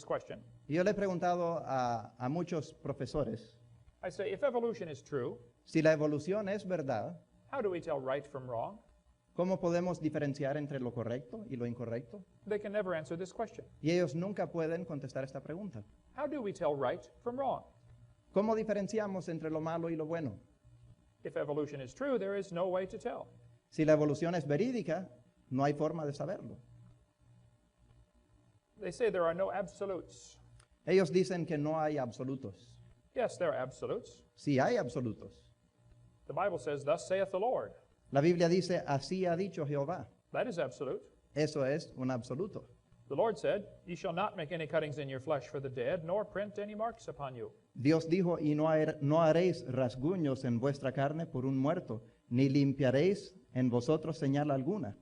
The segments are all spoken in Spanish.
this question. Y yo le he preguntado a muchos profesores, I say, if evolution is true, si la evolución es verdad, how do we tell right from wrong? ¿cómo podemos diferenciar entre lo correcto y lo incorrecto? They can never answer this question. Y ellos nunca pueden contestar esta pregunta. How do we tell right from wrong? ¿Cómo diferenciamos entre lo malo y lo bueno? If evolution is true, there is no way to tell. Si la evolución es verídica, no hay forma de saberlo. They say there are no absolutes. Ellos dicen que no hay absolutos. Yes, there are absolutes. Sí hay absolutos. The Bible says, thus saith the Lord. La Biblia dice, así ha dicho Jehová. That is absolute. Eso es un absoluto. The Lord said, ye shall not make any cuttings in your flesh for the dead, nor print any marks upon you. Dios dijo, y no haréis rasguños en vuestra carne por un muerto, ni limpiaréis en vosotros señal alguna.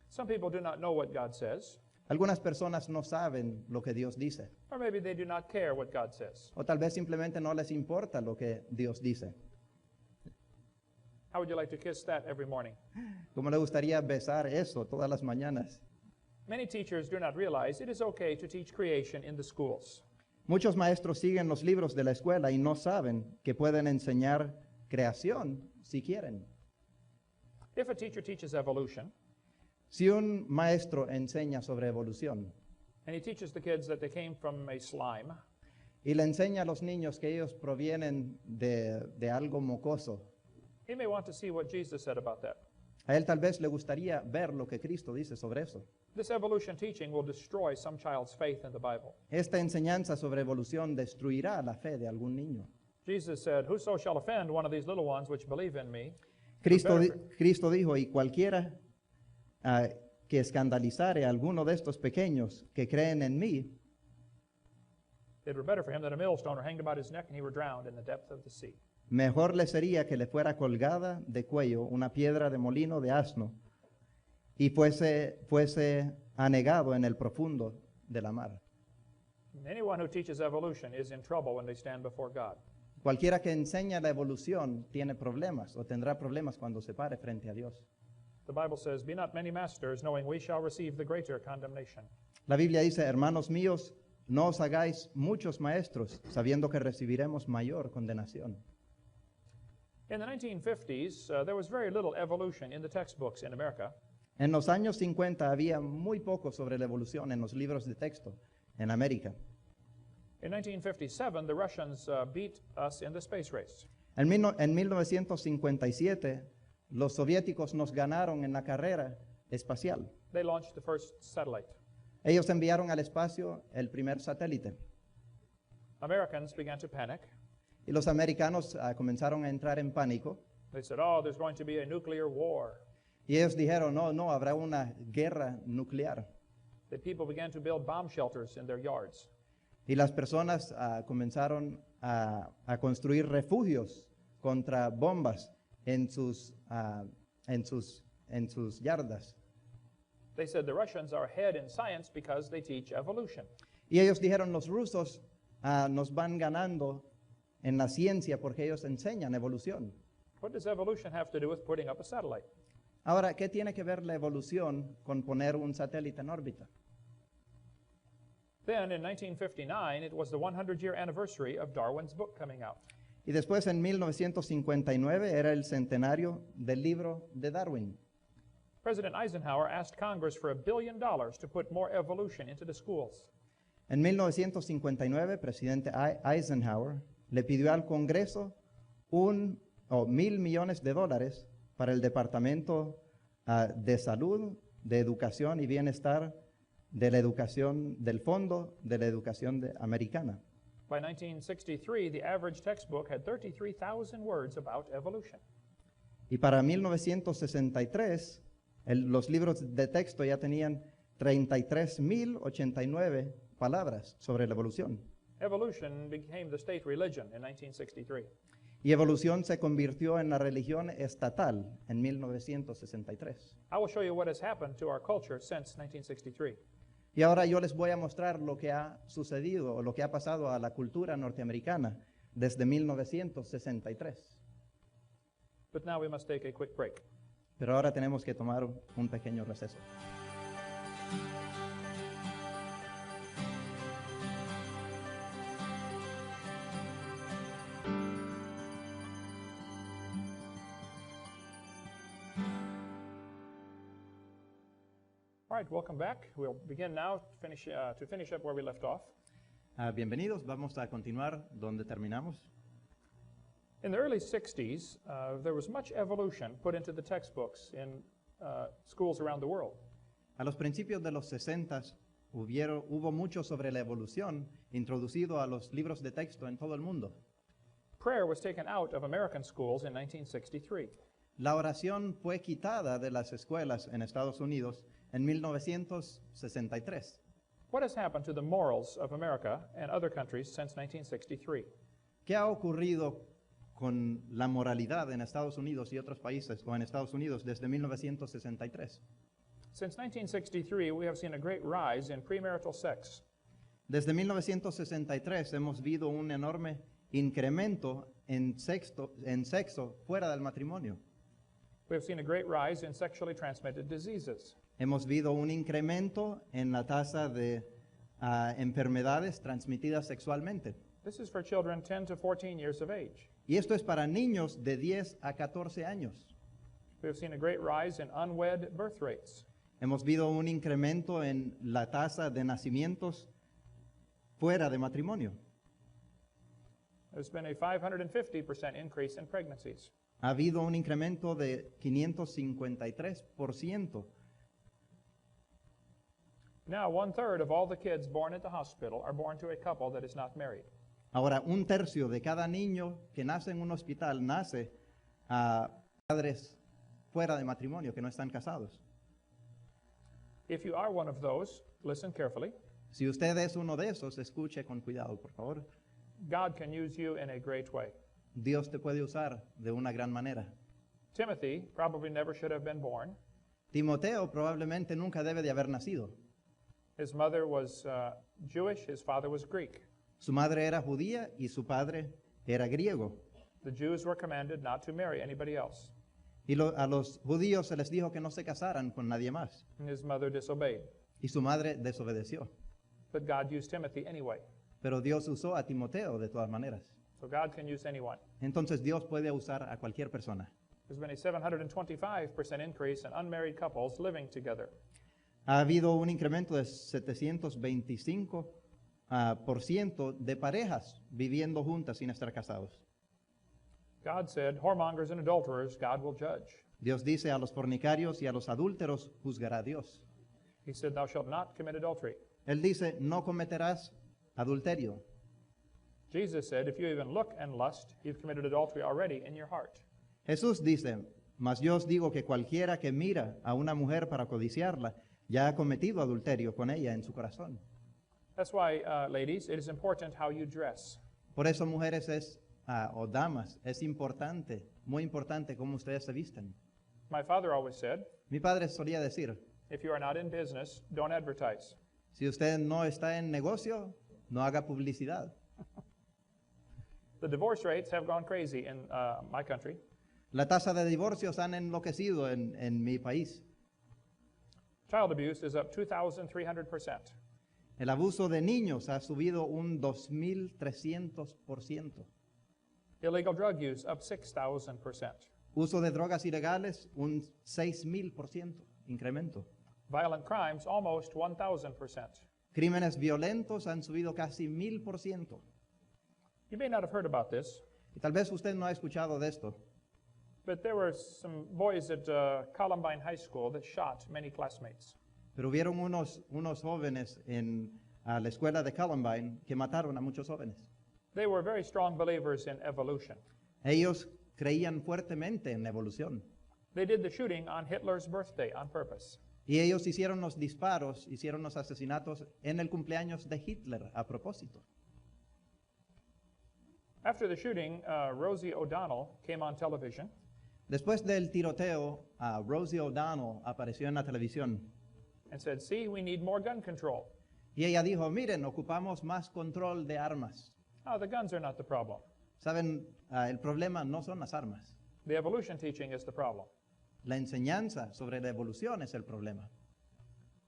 Some people do not know what God says, Algunas personas no saben lo que Dios dice, or maybe they do not care what God says. o tal vez simplemente no les importa lo que Dios dice. How would you like to kiss that every morning? ¿Cómo le gustaría besar eso todas las mañanas? Many teachers do not realize it is okay to teach creation in the schools. Muchos maestros siguen los libros de la escuela y no saben que pueden enseñar creación si quieren. If a teacher teaches evolution, Si un maestro enseña sobre evolución and he teaches the kids that they came from a slime, y le enseña a los niños que ellos provienen de algo mocoso, he may want to see what Jesus said about that. a él tal vez le gustaría ver lo que Cristo dice sobre eso. This evolution teaching will destroy some child's faith in the Bible. Esta enseñanza sobre evolución destruirá la fe de algún niño. Jesus said, whoso shall offend one of these little ones which believe in me, Cristo dijo, y cualquiera que escandalizare a alguno de estos pequeños que creen en mí, it were better for him that a millstone were hanged about his neck and he were drowned in the depth of the sea. mejor le sería que le fuera colgada de cuello una piedra de molino de asno y fuese anegado en el profundo de la mar. Anyone who teaches evolution is in trouble when they stand before God. Cualquiera que enseña la evolución tiene problemas o tendrá problemas cuando se pare frente a Dios. The Bible says, be not many masters, knowing we shall receive the greater condemnation. La Biblia dice, hermanos míos, no os hagáis muchos maestros, sabiendo que recibiremos mayor condenación. In the 1950s, there was very little evolution in the textbooks in America. En los años 50 había muy poco sobre la evolución en los libros de texto en América. In 1957, the Russians beat us in the space race. En 1957, los soviéticos nos ganaron en la carrera espacial. They launched the first satellite. Ellos enviaron al espacio el primer satélite. Americans began to panic. Y los americanos comenzaron a entrar en pánico. They said, oh, there's going to be a nuclear war. Y ellos dijeron, no, habrá una guerra nuclear. The people began to build bomb shelters in their yards. Y las personas comenzaron a construir refugios contra bombas en sus yardas. They said the Russians are ahead in science because they teach evolution. Y ellos dijeron, los rusos nos van ganando en la ciencia porque ellos enseñan evolución. What does evolution have to do with putting up a satellite? Ahora, ¿qué tiene que ver la evolución con poner un satélite en órbita? Then, in 1959, it was the 100-year anniversary of Darwin's book coming out. Y después, en 1959, era el centenario del libro de Darwin. President Eisenhower asked Congress for $1 billion to put more evolution into the schools. En 1959, presidente Eisenhower le pidió al Congreso $1,000 millones para el Departamento de Salud, de Educación y Bienestar, de la educación, del Fondo de la Educación Americana. By 1963, the average textbook had 33,000 words about evolution. Y para 1963, los libros de texto ya tenían 33,089 palabras sobre la evolución. Evolution became the state religion in 1963. Y evolución se convirtió en la religión estatal en 1963. I will show you what has happened to our culture since 1963. Y ahora yo les voy a mostrar lo que ha sucedido o lo que ha pasado a la cultura norteamericana desde 1963. But now we must take a quick break. Pero ahora tenemos que tomar un pequeño receso. All right, welcome back. We'll begin now to finish up where we left off. Bienvenidos, vamos a continuar donde terminamos. In the early 60s, there was much evolution put into the textbooks in schools around the world. A los principios de los 60 hubo mucho sobre la evolución introducido a los libros de texto en todo el mundo. Prayer was taken out of American schools in 1963. La oración fue quitada de las escuelas en Estados Unidos en 1963. What has happened to the morals of America and other countries since 1963? ¿Qué ha ocurrido con la moralidad en Estados Unidos y otros países o en Estados Unidos desde 1963? Since 1963, we have seen a great rise in premarital sex. Desde 1963 hemos visto un enorme incremento en sexo fuera del matrimonio. We have seen a great rise in sexually transmitted diseases. Hemos visto un incremento en la tasa de enfermedades transmitidas sexualmente. This is for children 10 to 14 years of age. Y esto es para niños de 10 a 14 años. We have seen a great rise in unwed birth rates. Hemos visto un incremento en la tasa de nacimientos fuera de matrimonio. There's been a 550% increase in pregnancies. Ha habido un incremento de 553%. Now, 1/3 of all the kids born at the hospital are born to a couple that is not married. Ahora, 1/3 de cada niño que nace en un hospital nace a padres fuera de matrimonio, que no están casados. If you are one of those, listen carefully. Si usted es uno de esos, escuche con cuidado, por favor. God can use you in a great way. Dios te puede usar de una gran manera. Timothy probably never should have been born. Timoteo probablemente nunca debe de haber nacido. His mother was Jewish, his father was Greek. Su madre era judía y su padre era griego. The Jews were commanded not to marry anybody else. Y a los judíos se les dijo que no se casaran con nadie más. And his mother disobeyed. Y su madre desobedeció. But God used Timothy anyway. Pero Dios usó a Timoteo de todas maneras. So God can use anyone. Entonces Dios puede usar a cualquier persona. There's been a 725% increase in unmarried couples living together. Ha habido un incremento de 725% de parejas viviendo juntas sin estar casados. God said, whoremongers and adulterers, God will judge. Dios dice a los fornicarios y a los adúlteros juzgará Dios. He said, thou shalt not commit adultery. Él dice, no cometerás adulterio. Jesus said, if you even look and lust, you've committed adultery already in your heart. Jesús dice, mas yo os digo que cualquiera que mira a una mujer para codiciarla, ya ha cometido adulterio con ella en su corazón. That's why, ladies, it is important how you dress. Por eso, mujeres o damas, es importante, muy importante cómo ustedes se visten. My father always said, Mi padre solía decir, if you are not in business, don't advertise. si usted no está en negocio, no haga publicidad. The divorce rates have gone crazy in my country. La tasa de divorcios han enloquecido en mi país. Child abuse is up 2,300%. El abuso de niños ha subido un 2,300%. Illegal drug use up 6,000%. Uso de drogas ilegales, un 6,000% incremento. Violent crimes almost 1,000%. Crímenes violentos han subido casi 1,000%. You may not have heard about this, Y tal vez usted no ha escuchado de esto, but there were some boys at Columbine High School that shot many classmates. pero hubieron unos jóvenes en la escuela de Columbine que mataron a muchos jóvenes. They were very strong believers in evolution. Ellos creían fuertemente en la evolución. They did the shooting on Hitler's birthday on purpose. Y ellos hicieron los disparos, hicieron los asesinatos en el cumpleaños de Hitler a propósito. After the shooting, Rosie O'Donnell came on television Después del tiroteo, Rosie O'Donnell apareció en la televisión and said, see, we need more gun control. y ella dijo, miren, ocupamos más control de armas. Oh, the guns are not the problem. Saben, el problema no son las armas. The evolution teaching is the problem. La enseñanza sobre la evolución es el problema.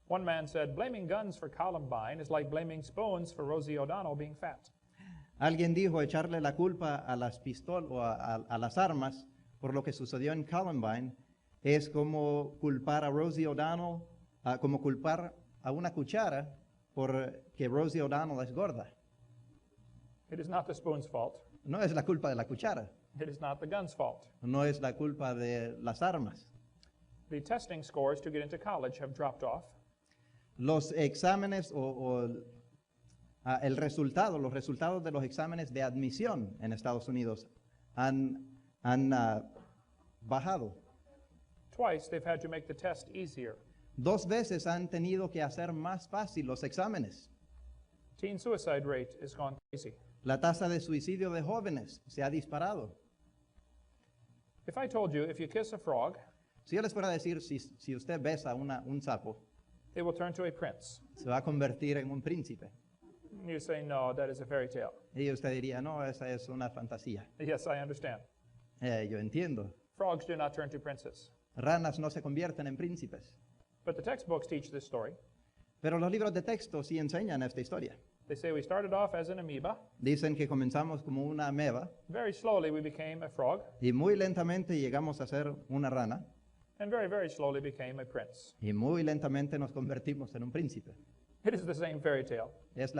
One man said, blaming guns for Columbine is like blaming spoons for Rosie O'Donnell being fat. Alguien dijo echarle la culpa a las pistolas o a las armas por lo que sucedió en Columbine es como culpar a Rosie O'Donnell como culpar a una cuchara por que Rosie O'Donnell es gorda. It is not the spoon's fault. No es la culpa de la cuchara, It is not the gun's fault. no es la culpa de las armas. The testing scores to get into college have dropped off. Los exámenes los resultados de los exámenes de admisión en Estados Unidos han bajado. Twice, they've had to make the test easier. 2 veces han tenido que hacer más fácil los exámenes. Teen suicide rate has gone crazy. La tasa de suicidio de jóvenes se ha disparado. If I told you if you kiss a frog, Si yo les fuera a decir, si usted besa un sapo, it will turn to a prince. se va a convertir en un príncipe. You say, no, that is a fairy tale. Y usted diría, no, esa es una fantasía. Yes, I understand. Yo entiendo. Frogs do not turn to princes. Ranas no se convierten en príncipes. But the textbooks teach this story. Pero los libros de texto sí enseñan esta historia. They say we started off as an amoeba. Dicen que comenzamos como una ameba Very slowly we became a frog. y muy lentamente llegamos a ser una rana And very, very slowly became a prince. y muy lentamente nos convertimos en un príncipe. It is the same fairy tale. Es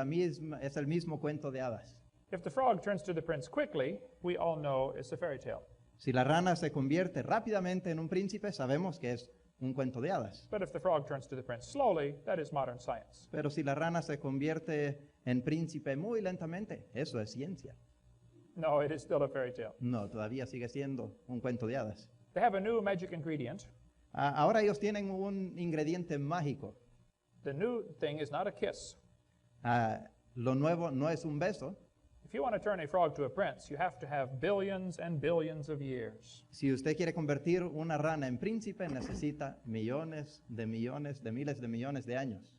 el mismo cuento de hadas. If the frog turns to the prince quickly, we all know it's a fairy tale. Si la rana se convierte rápidamente en un príncipe, sabemos que es un cuento de hadas. But if the frog turns to the prince slowly, that is modern science. Pero si la rana se convierte en príncipe muy lentamente, eso es ciencia. No, it is still a fairy tale. No, todavía sigue siendo un cuento de hadas. They have a new magic ingredient. Ahora ellos tienen un ingrediente mágico. The new thing is not a kiss. Lo nuevo no es un beso. If you want to turn a frog to a prince, you have to have billions and billions of years. Si usted quiere convertir una rana en príncipe, necesita millones de miles de millones de años.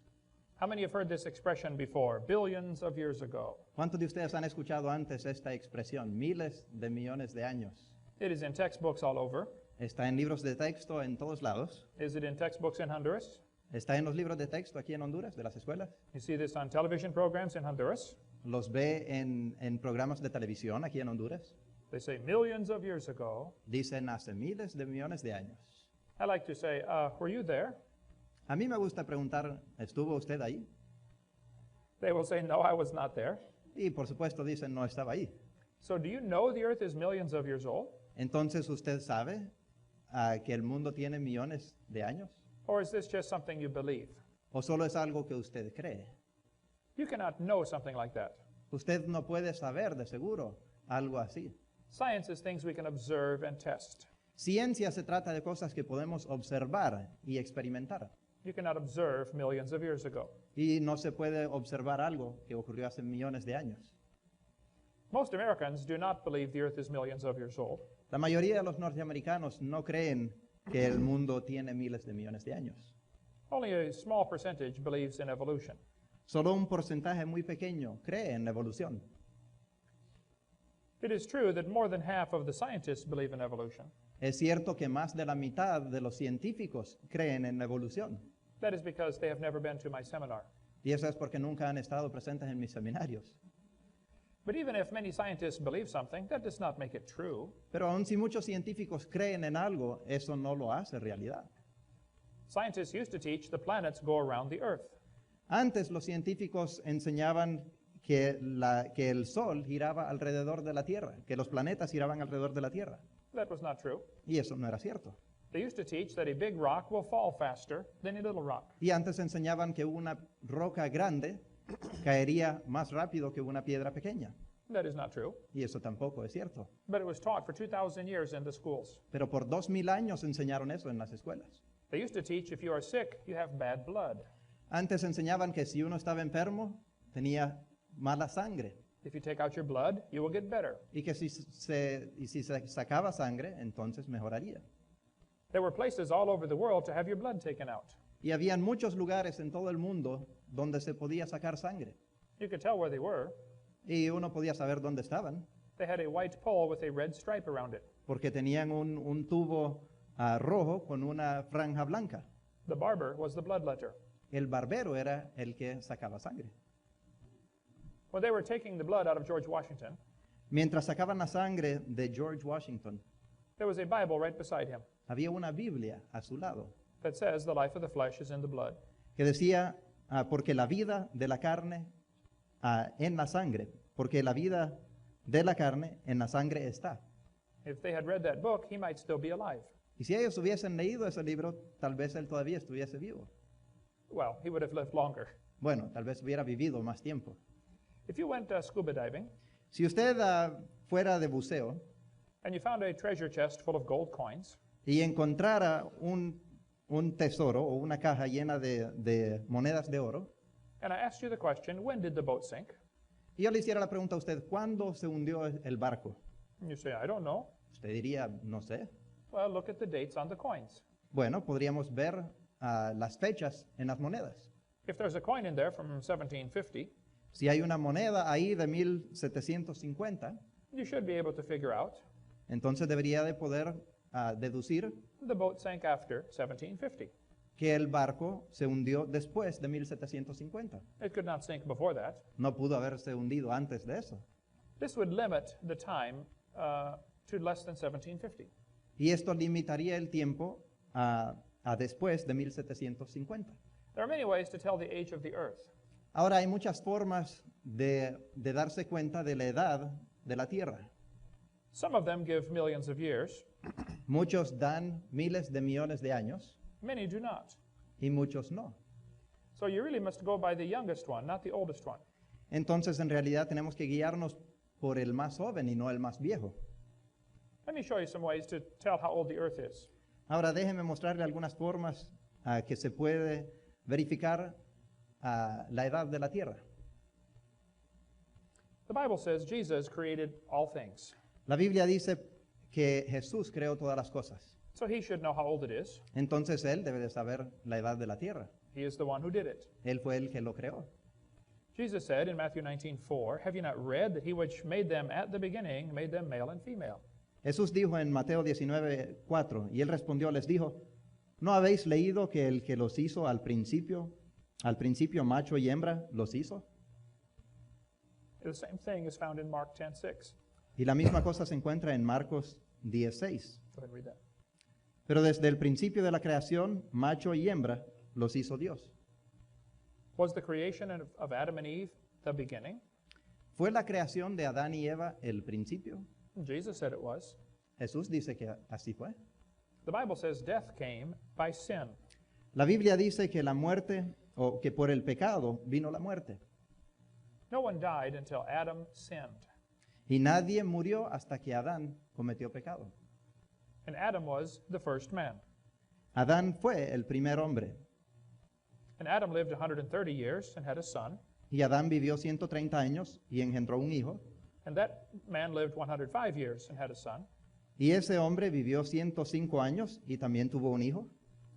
How many have heard this expression before? Billions of years ago. ¿Cuántos de ustedes han escuchado antes esta expresión? Miles de millones de años. It is in textbooks all over. Está en libros de texto en todos lados. Is it in textbooks in Honduras? Está en los libros de texto aquí en Honduras, de las escuelas. You see this on television programs in Honduras. Los ve en programas de televisión aquí en Honduras. They say millions of years ago. Dicen hace miles de millones de años. I like to say, were you there? A mí me gusta preguntar, ¿estuvo usted ahí? They will say, no, I was not there. Y por supuesto dicen, no estaba ahí. So do you know the earth is millions of years old? Entonces, ¿usted sabe que el mundo tiene millones de años? Or is this just something you believe? ¿O solo es algo que usted cree? You cannot know something like that. Usted no puede saber de seguro algo así. Science is things we can observe and test. Ciencia se trata de cosas que podemos observar y experimentar. You cannot observe millions of years ago. Y no se puede observar algo que ocurrió hace millones de años. Most Americans do not believe the earth is millions of years old. La mayoría de los norteamericanos no creen que el mundo tiene miles de millones de años. Only a small percentage believes in evolution. Solo un porcentaje muy pequeño cree en la evolución. It is true that more than half of the scientists believe in evolution. Es cierto que más de la mitad de los científicos creen en la evolución. That is because they have never been to my seminar. Y eso es porque nunca han estado presentes en mis seminarios. But even if many scientists believe something, that does not make it true. Pero aun si muchos científicos creen en algo, eso no lo hace realidad. Scientists used to teach the planets go around the earth. Antes los científicos enseñaban que el Sol giraba alrededor de la Tierra, que los planetas giraban alrededor de la Tierra. That was not true. Y eso no era cierto. They used to teach that a big rock will fall faster than a little rock. Y antes enseñaban que una roca grande caería más rápido que una piedra pequeña. That is not true. Y eso tampoco es cierto. But it was taught for 2,000 years in the schools. Pero por 2000 años enseñaron eso en las escuelas. They used to teach if you are sick, you have bad blood. Antes enseñaban que si uno estaba enfermo, tenía mala sangre. If you take out your blood, you will get better. Y que si se sacaba sangre, entonces mejoraría. There were places all over the world to have your blood taken out. Y habían muchos lugares en todo el mundo donde se podía sacar sangre. You could tell where they were. Y uno podía saber dónde estaban, They had a white pole with a red stripe around it. porque tenían un tubo rojo con una franja blanca. The barber was the bloodletter. El barbero era el que sacaba sangre. When they were taking the blood out of George Washington, Mientras sacaban la sangre de George Washington, there was a Bible right beside him. había una Biblia a su lado. that says the life of the flesh is in the blood. que decía, porque la vida de la carne en la sangre, porque la vida de la carne en la sangre está. If they had read that book, he might still be alive. Y si ellos hubiesen leído ese libro, tal vez él todavía estuviese vivo. Well, he would have lived longer. Bueno, tal vez hubiera vivido más tiempo. If you went scuba diving Si usted fuera de buceo and you found a treasure chest full of gold coins, y encontrara un tesoro o una caja llena de monedas de oro, and I asked you the question, when did the boat sink? y yo le hiciera la pregunta a usted, ¿cuándo se hundió el barco? And you say, I don't know. Usted diría, no sé. Well, look at the dates on the coins. Bueno, podríamos ver las fechas en las monedas. If there's a coin in there from 1750, Si hay una moneda ahí de 1750, you should be able to figure out entonces debería de poder deducir the boat sank after 1750. que el barco se hundió después de 1750. It could not sink before that. No pudo haberse hundido antes de eso. This would limit the time to less than 1750. Y esto limitaría el tiempo a después de 1750. There are many ways to tell the age of the earth. Ahora hay muchas formas de darse cuenta de la edad de la Tierra. Some of them give millions of years, Muchos dan miles de millones de años many do not. y muchos no. So you really must go by the youngest one, not the oldest one. Entonces en realidad tenemos que guiarnos por el más joven y no el más viejo. Let me show you some ways to tell how old the earth is. Ahora déjeme mostrarle algunas formas que se puede verificar la edad de la Tierra. The Bible says Jesus created all things. La Biblia dice que Jesús creó todas las cosas. So he should know how old it is. Entonces Él debe de saber la edad de la Tierra. He is the one who did it. Él fue el que lo creó. Jesus said in Matthew 19:4, have you not read that he which made them at the beginning made them male and female? Jesús dijo en Mateo 19:4, y Él respondió, les dijo, ¿no habéis leído que el que los hizo al principio macho y hembra los hizo? The same thing is found in Mark 10:6. Y la misma cosa se encuentra en Marcos 10:6. Go ahead and read that. Pero desde el principio de la creación, macho y hembra los hizo Dios. Was the creation of Adam and Eve the beginning? ¿Fue la creación de Adán y Eva el principio? Jesus said it was. Jesús dice que así fue. The Bible says death came by sin. La Biblia dice que la muerte, o que por el pecado vino la muerte. No one died until Adam sinned. Y nadie murió hasta que Adán cometió pecado. And Adam was the first man. Adán fue el primer hombre. And Adam lived 130 years and had a son. Y Adán vivió 130 años y engendró un hijo. And that man lived 105 years and had a son. Y ese hombre vivió 105 años y también tuvo un hijo.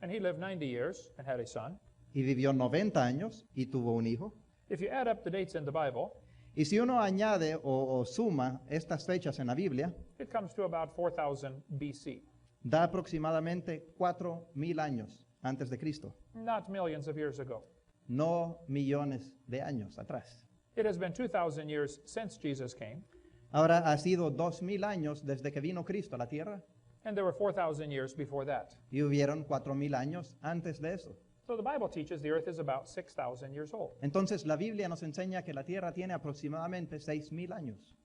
And he lived 90 years and had a son. Y vivió 90 años y tuvo un hijo. If you add up the dates in the Bible, Y si uno añade o suma estas fechas en la Biblia, it comes to about 4000 BC. da aproximadamente 4,000 años antes de Cristo, Not millions of years ago. no millones de años atrás. It has been 2,000 years since Jesus came, Ahora ha sido 2,000 años desde que vino Cristo a la tierra and there were 4,000 years before that. y hubieron 4,000 años antes de eso. So the Bible teaches the earth is about 6,000 years old. Entonces la Biblia nos enseña que la tierra tiene aproximadamente 6,000 años.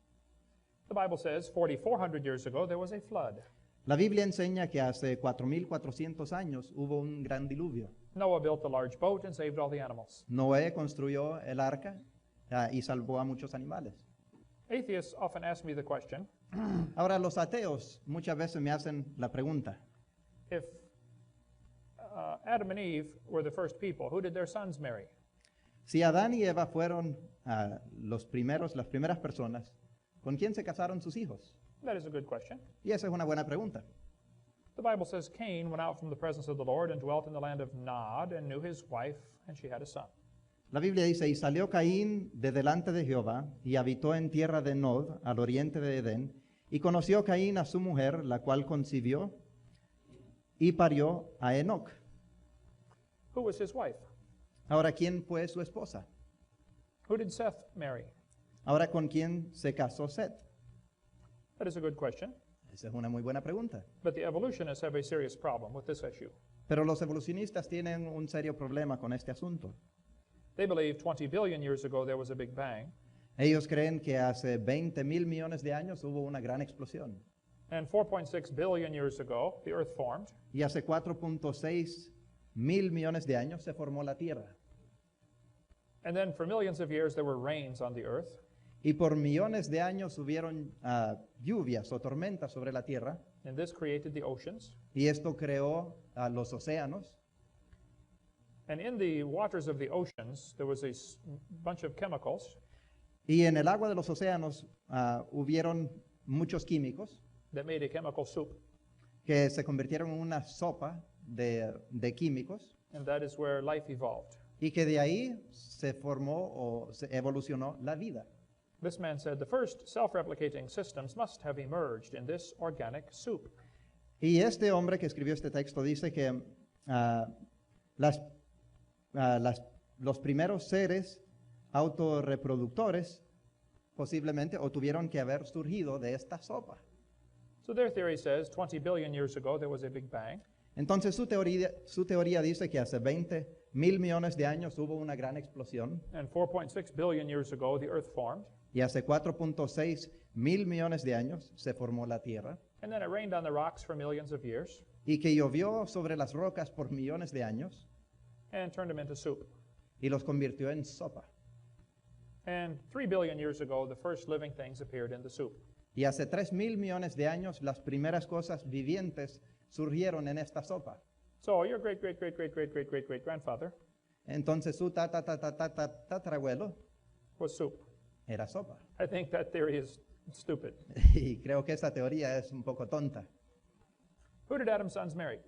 The Bible says 4,400 years ago there was a flood. La Biblia enseña que hace 4,400 años hubo un gran diluvio. Noah built a large boat and saved all the animals. Noé construyó el arca y salvó a muchos animales. Atheists often ask me the question, Ahora los ateos muchas veces me hacen la pregunta, if Adam and Eve were the first people, who did their sons marry? si Adán y Eva fueron las primeras personas, ¿con quién se casaron sus hijos? That is a good question. Y esa es una buena pregunta. The Bible says Cain went out from the presence of the Lord and dwelt in the land of Nod and knew his wife, and she had a son. La Biblia dice, y salió Caín de delante de Jehová y habitó en tierra de Nod, al oriente de Edén, y conoció Caín a su mujer, la cual concibió y parió a Enoc. Who was his wife? Ahora, ¿quién fue su esposa? Who did Seth marry? Ahora, ¿con quién se casó Set? That is a good question, Esa es una muy buena pregunta. but the evolutionists have a serious problem with this issue. Pero los evolucionistas tienen un serio problema con este asunto. They believe 20 billion years ago there was a Big Bang, Ellos creen que hace 20,000 millones de años hubo una gran explosión. and 4.6 billion years ago the Earth formed, Y hace 4.6 mil millones de años se formó la Tierra. and then for millions of years there were rains on the Earth, Y por millones de años hubieron lluvias o tormentas sobre la Tierra. and this created the oceans. Y esto creó los océanos. And in the waters of the oceans there was a bunch of chemicals Y en el agua de los océanos hubieron muchos químicos that made a chemical soup, que se convirtieron en una sopa de químicos and that is where life evolved. y que de ahí se formó o se evolucionó la vida. This man said the first self-replicating systems must have emerged in this organic soup. Y este hombre que escribió este texto dice que los primeros seres autorreproductores posiblemente o tuvieron que haber surgido de esta sopa. So their theory says 20 billion years ago there was a Big Bang, Entonces su teoría dice que hace 20,000 millones de años hubo una gran explosión and 4.6 billion years ago the Earth formed, y hace 4.6 mil millones de años se formó la Tierra and then it rained on the rocks for millions of years y que llovió sobre las rocas por millones de años and turned them into soup. y los convirtió en sopa. And 3 billion years ago the first living things appeared in the soup. Y hace 3,000 millones de años las primeras cosas vivientes surgieron en esta sopa. So your great-great-great-great-great-great-great-grandfather Entonces su tatarabuelo was soup. era sopa. I think that theory is stupid. Y creo que esta teoría es un poco tonta. Who did Adam's sons marry?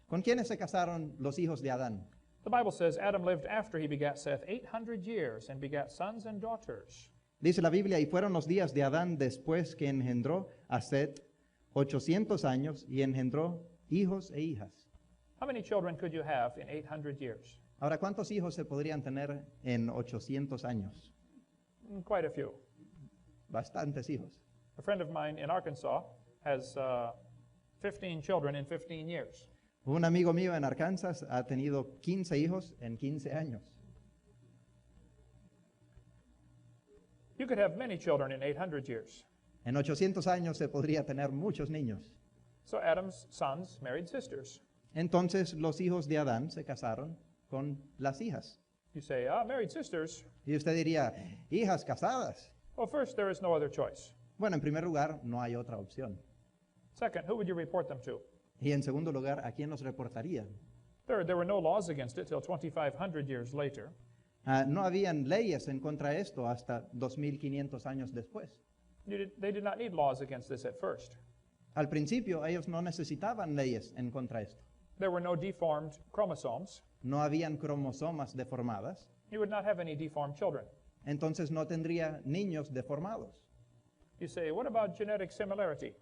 ¿Con quiénes se casaron los hijos de Adán? The Bible says Adam lived after he begat Seth 800 years and begat sons and daughters. Dice la Biblia, y fueron los días de Adán después que engendró a Set 800 años y engendró hijos e hijas. How many children could you have in 800 years? Ahora, ¿cuántos hijos se podrían tener en 800 años? Quite a few. Bastantes hijos. A friend of mine in Arkansas has 15 children in 15 years. Un amigo mío en Arkansas ha tenido 15 hijos en 15 años. You could have many children in 800 years. En 800 años se podría tener muchos niños. So Adam's sons married sisters. Entonces los hijos de Adán se casaron con las hijas. You say, married sisters? Y usted diría, hijas casadas. Well, first, there is no other choice. Bueno, en primer lugar, no hay otra opción. Second, who would you report them to? Y en segundo lugar, ¿a quién los reportarían? Third, there were no laws against it till 2,500 years later. No habían leyes en contra de esto hasta 2,500 años después. They did not need laws against this at first. Al principio, ellos no necesitaban leyes en contra de esto. There were no deformed chromosomes. No habían cromosomas deformadas. You would not have any deformed children. Entonces no tendría niños deformados. You say, what about genetic similarity?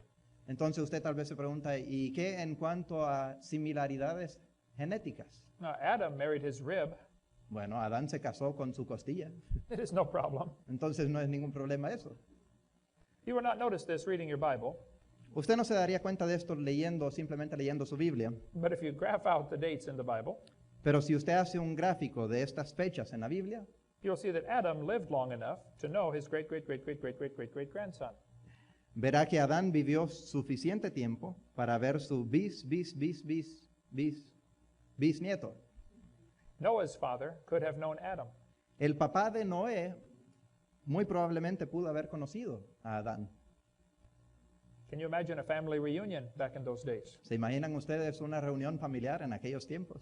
Entonces usted tal vez se pregunta, ¿y qué en cuanto a similaridades genéticas? Now, Adam married his rib. Bueno, Adán se casó con su costilla. It is no problem. Entonces no es ningún problema eso. You will not notice this reading your Bible, Usted no se daría cuenta de esto simplemente leyendo su Biblia. but if you graph out the dates in the Bible, Pero si usted hace un gráfico de estas fechas en la Biblia, you'll see that Adam lived long enough to know his great-great-great-great-great-great-great-great-grandson. verá que Adán vivió suficiente tiempo para ver su bisnieto. Noah's father could have known Adam. El papá de Noé muy probablemente pudo haber conocido a Adán. Can you imagine a family reunion back in those days? ¿Se imaginan ustedes una reunión familiar en aquellos tiempos?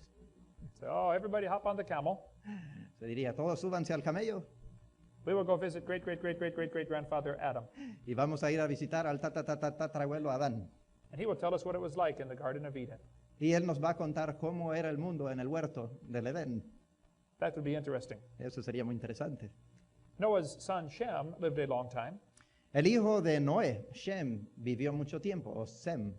So, oh, everybody hop on the camel. Se diría, todos súbanse al camello We will go visit great-great-great-great-great-grandfather Adam, y vamos a ir a visitar al tatarabuelo Adán. and he will tell us what it was like in the Garden of Eden. Y él nos va a contar cómo era el mundo en el huerto del Edén. That would be interesting. Eso sería muy interesante. Noah's son Shem lived a long time. El hijo de Noé, Shem, vivió mucho tiempo, o Sem.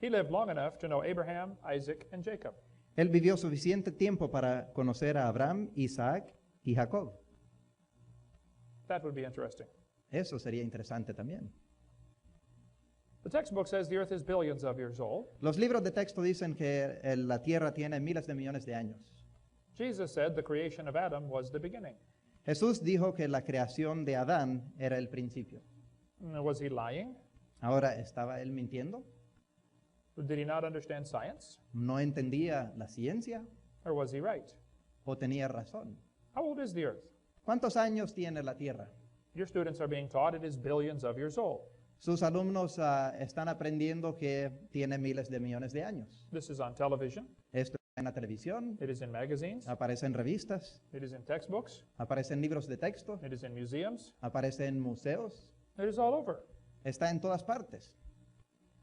He lived long enough to know Abraham, Isaac, and Jacob. Él vivió suficiente tiempo para conocer a Abraham, Isaac y Jacob. That would be interesting. Eso sería interesante también. The textbook says the earth is billions of years old. Los libros de texto dicen que la tierra tiene miles de millones de años. Jesus said the creation of Adam was the beginning. Jesús dijo que la creación de Adán era el principio. Was he lying? Ahora, ¿estaba él mintiendo? Did he not understand science? ¿No entendía la ciencia Or was he right? o tenía razón? How old is the earth? ¿Cuántos años tiene la tierra? Your students are being taught it is billions of years old. Sus alumnos están aprendiendo que tiene miles de millones de años. This is on television. Esto está en la televisión, It is in magazines. aparece en revistas, It is in textbooks. aparece en libros de texto, It is in museums. aparece en museos, It is all over. está en todas partes.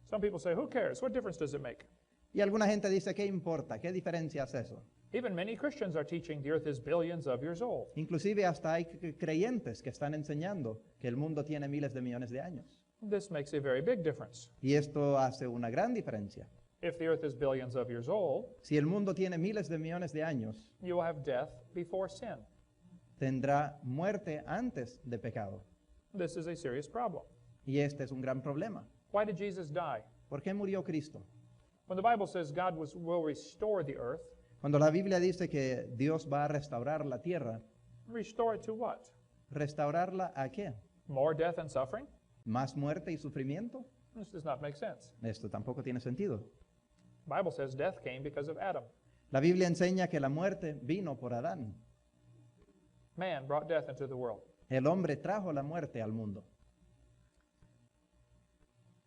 Some people say, who cares? What difference does it make? Y alguna gente dice, ¿qué importa? ¿Qué diferencia hace eso? Even many Christians are teaching the earth is billions of years old. Inclusive hasta hay creyentes que están enseñando que el mundo tiene miles de millones de años. This makes a very big difference. Y esto hace una gran diferencia. If the earth is billions of years old, Si el mundo tiene miles de millones de años, you will have death before sin. tendrá muerte antes de pecado. This is a serious problem. Y este es un gran problema. Why did Jesus die? ¿Por qué murió Cristo? When the Bible says God will restore the earth, Cuando la Biblia dice que Dios va a restaurar la tierra, restore it to what? ¿restaurarla a qué? More death and suffering? ¿Más muerte y sufrimiento? This does not make sense. Esto tampoco tiene sentido. The Bible says death came because of Adam. La Biblia enseña que la muerte vino por Adán. Man brought death into the world. El hombre trajo la muerte al mundo.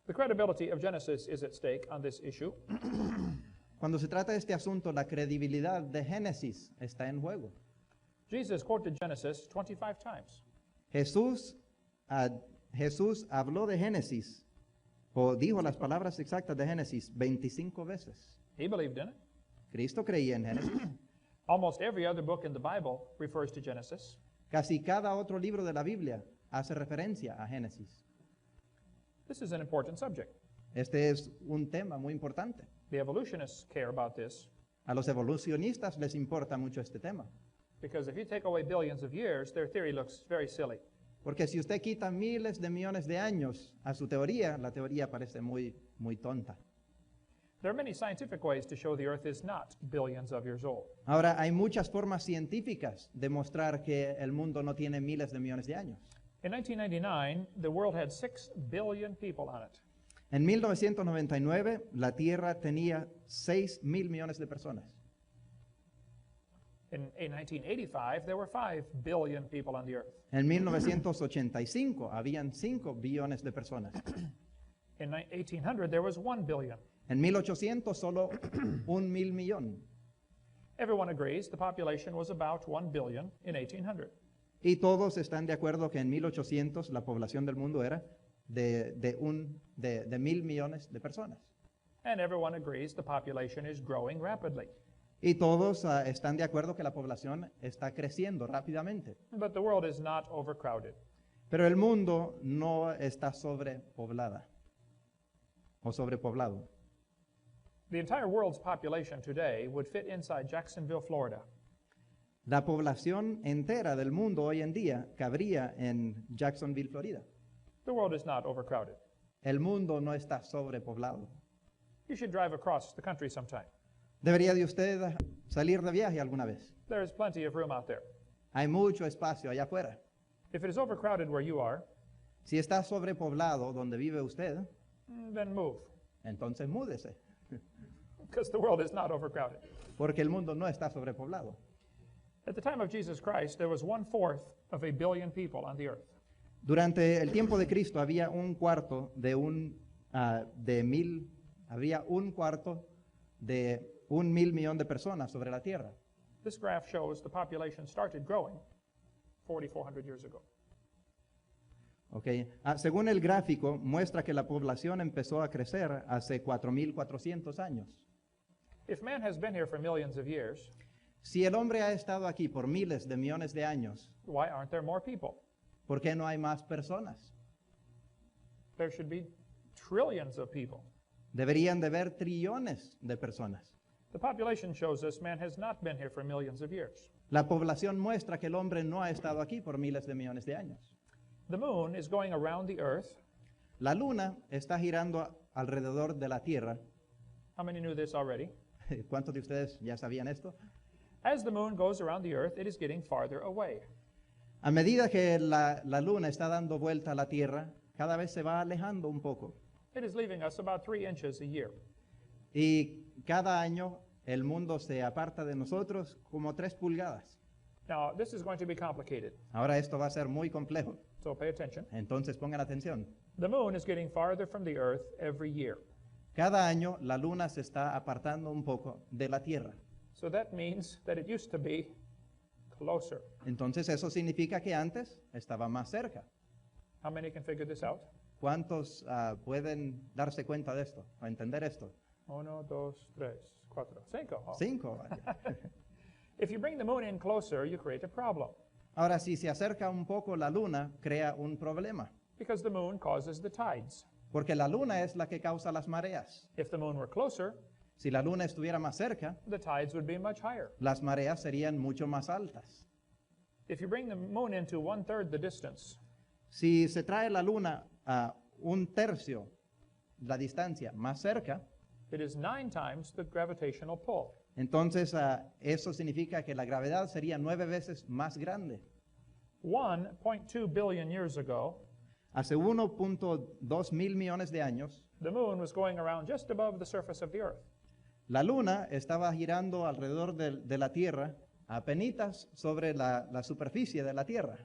The credibility of Genesis is at stake on this issue. Cuando se trata de este asunto, la credibilidad de Génesis está en juego. Jesus quoted Genesis 25 times. Jesús habló de Génesis, o dijo las palabras exactas de Génesis 25 veces. He believed in it. Cristo creía en Génesis. Almost every other book in the Bible refers to Genesis. Casi cada otro libro de la Biblia hace referencia a Génesis. This is an important subject. Este es un tema muy importante. The evolutionists care about this A los evolucionistas les importa mucho este tema. because if you take away billions of years, their theory looks very silly. Porque si usted quita miles de millones de años a su teoría, la teoría parece muy tonta. There are many scientific ways to show the earth is not billions of years old. Ahora, hay muchas formas científicas de mostrar que el mundo no tiene miles de millones de años. In 1999, the world had 6 billion people on it. En 1999, la Tierra tenía 6.000 millones de personas. In 1985, there were 5 billion people on the earth. En 1985, habían 5 billones de personas. In 1800, there was 1 billion. En 1800, solo 1.000 millón. Everyone agrees the population was about 1 billion in 1800. Y todos están de acuerdo que en 1800 la población del mundo era de 1.000 millones de personas. And everyone agrees the population is growing rapidly. Y todos están de acuerdo que la población está creciendo rápidamente. But the world is not overcrowded. Pero el mundo no está sobrepoblada o sobrepoblado. The entire world's population today would fit inside Jacksonville, Florida. La población entera del mundo hoy en día cabría en Jacksonville, Florida. The world is not overcrowded. El mundo no está sobrepoblado. You should drive across the country sometime. ¿Debería de usted salir de viaje alguna vez? There is plenty of room out there. Hay mucho espacio allá afuera. If it is overcrowded where you are, Si está sobrepoblado donde vive usted, then move, entonces múdese, because the world is not overcrowded. porque el mundo no está sobrepoblado. At the time of Jesus Christ, there was 1/4 of a billion people on the earth. Durante el tiempo de Cristo había un cuarto de había un cuarto de 1.000 millón de personas sobre la tierra. This graph shows the population started growing 4,400 years ago. Okay. Según el gráfico, muestra que la población empezó a crecer hace 4.400 años. If man has been here for millions of years, Si el hombre ha estado aquí por miles de millones de años, why aren't there more people? ¿por qué no hay más personas? There should be trillions of people. Deberían de haber trillones de personas. The population shows us man has not been here for millions of years. La población muestra que el hombre no ha estado aquí por miles de millones de años. The moon is going around the earth La luna está girando alrededor de la Tierra. How many knew this already? ¿Cuántos de ustedes ya sabían esto? As the moon goes around the earth, it is getting farther away. A medida que la luna está dando vuelta a la Tierra, cada vez se va alejando un poco. It is leaving us about 3 inches a year. Y cada año el mundo se aparta de nosotros como 3 pulgadas. Now, this is going to be complicated, Ahora esto va a ser muy complejo, so pay attention. entonces pongan atención. The moon is getting farther from the earth every year. Cada año la luna se está apartando un poco de la Tierra. So that means that it used to be closer. Entonces eso significa que antes estaba más cerca. How many can figure this out? ¿Cuántos pueden darse cuenta de esto o entender esto? 1, 2, 3, 4, 5. Oh. 5. If you bring the moon in closer, you create a problem Ahora, si se acerca un poco la luna, crea un problema, because the moon causes the tides. porque la luna es la que causa las mareas. If the moon were closer, Si la luna estuviera más cerca, the tides would be much higher. las mareas serían mucho más altas. If you bring the moon into 1/3 the distance, Si se trae la luna a 1/3 la distancia más cerca, it is 9 times the gravitational pull. entonces eso significa que la gravedad sería 9 veces más grande. 1.2 billion years ago, Hace 1.2 mil millones de años, the moon was going around just above the surface of the earth. la luna estaba girando alrededor de la Tierra, apenitas sobre la superficie de la Tierra.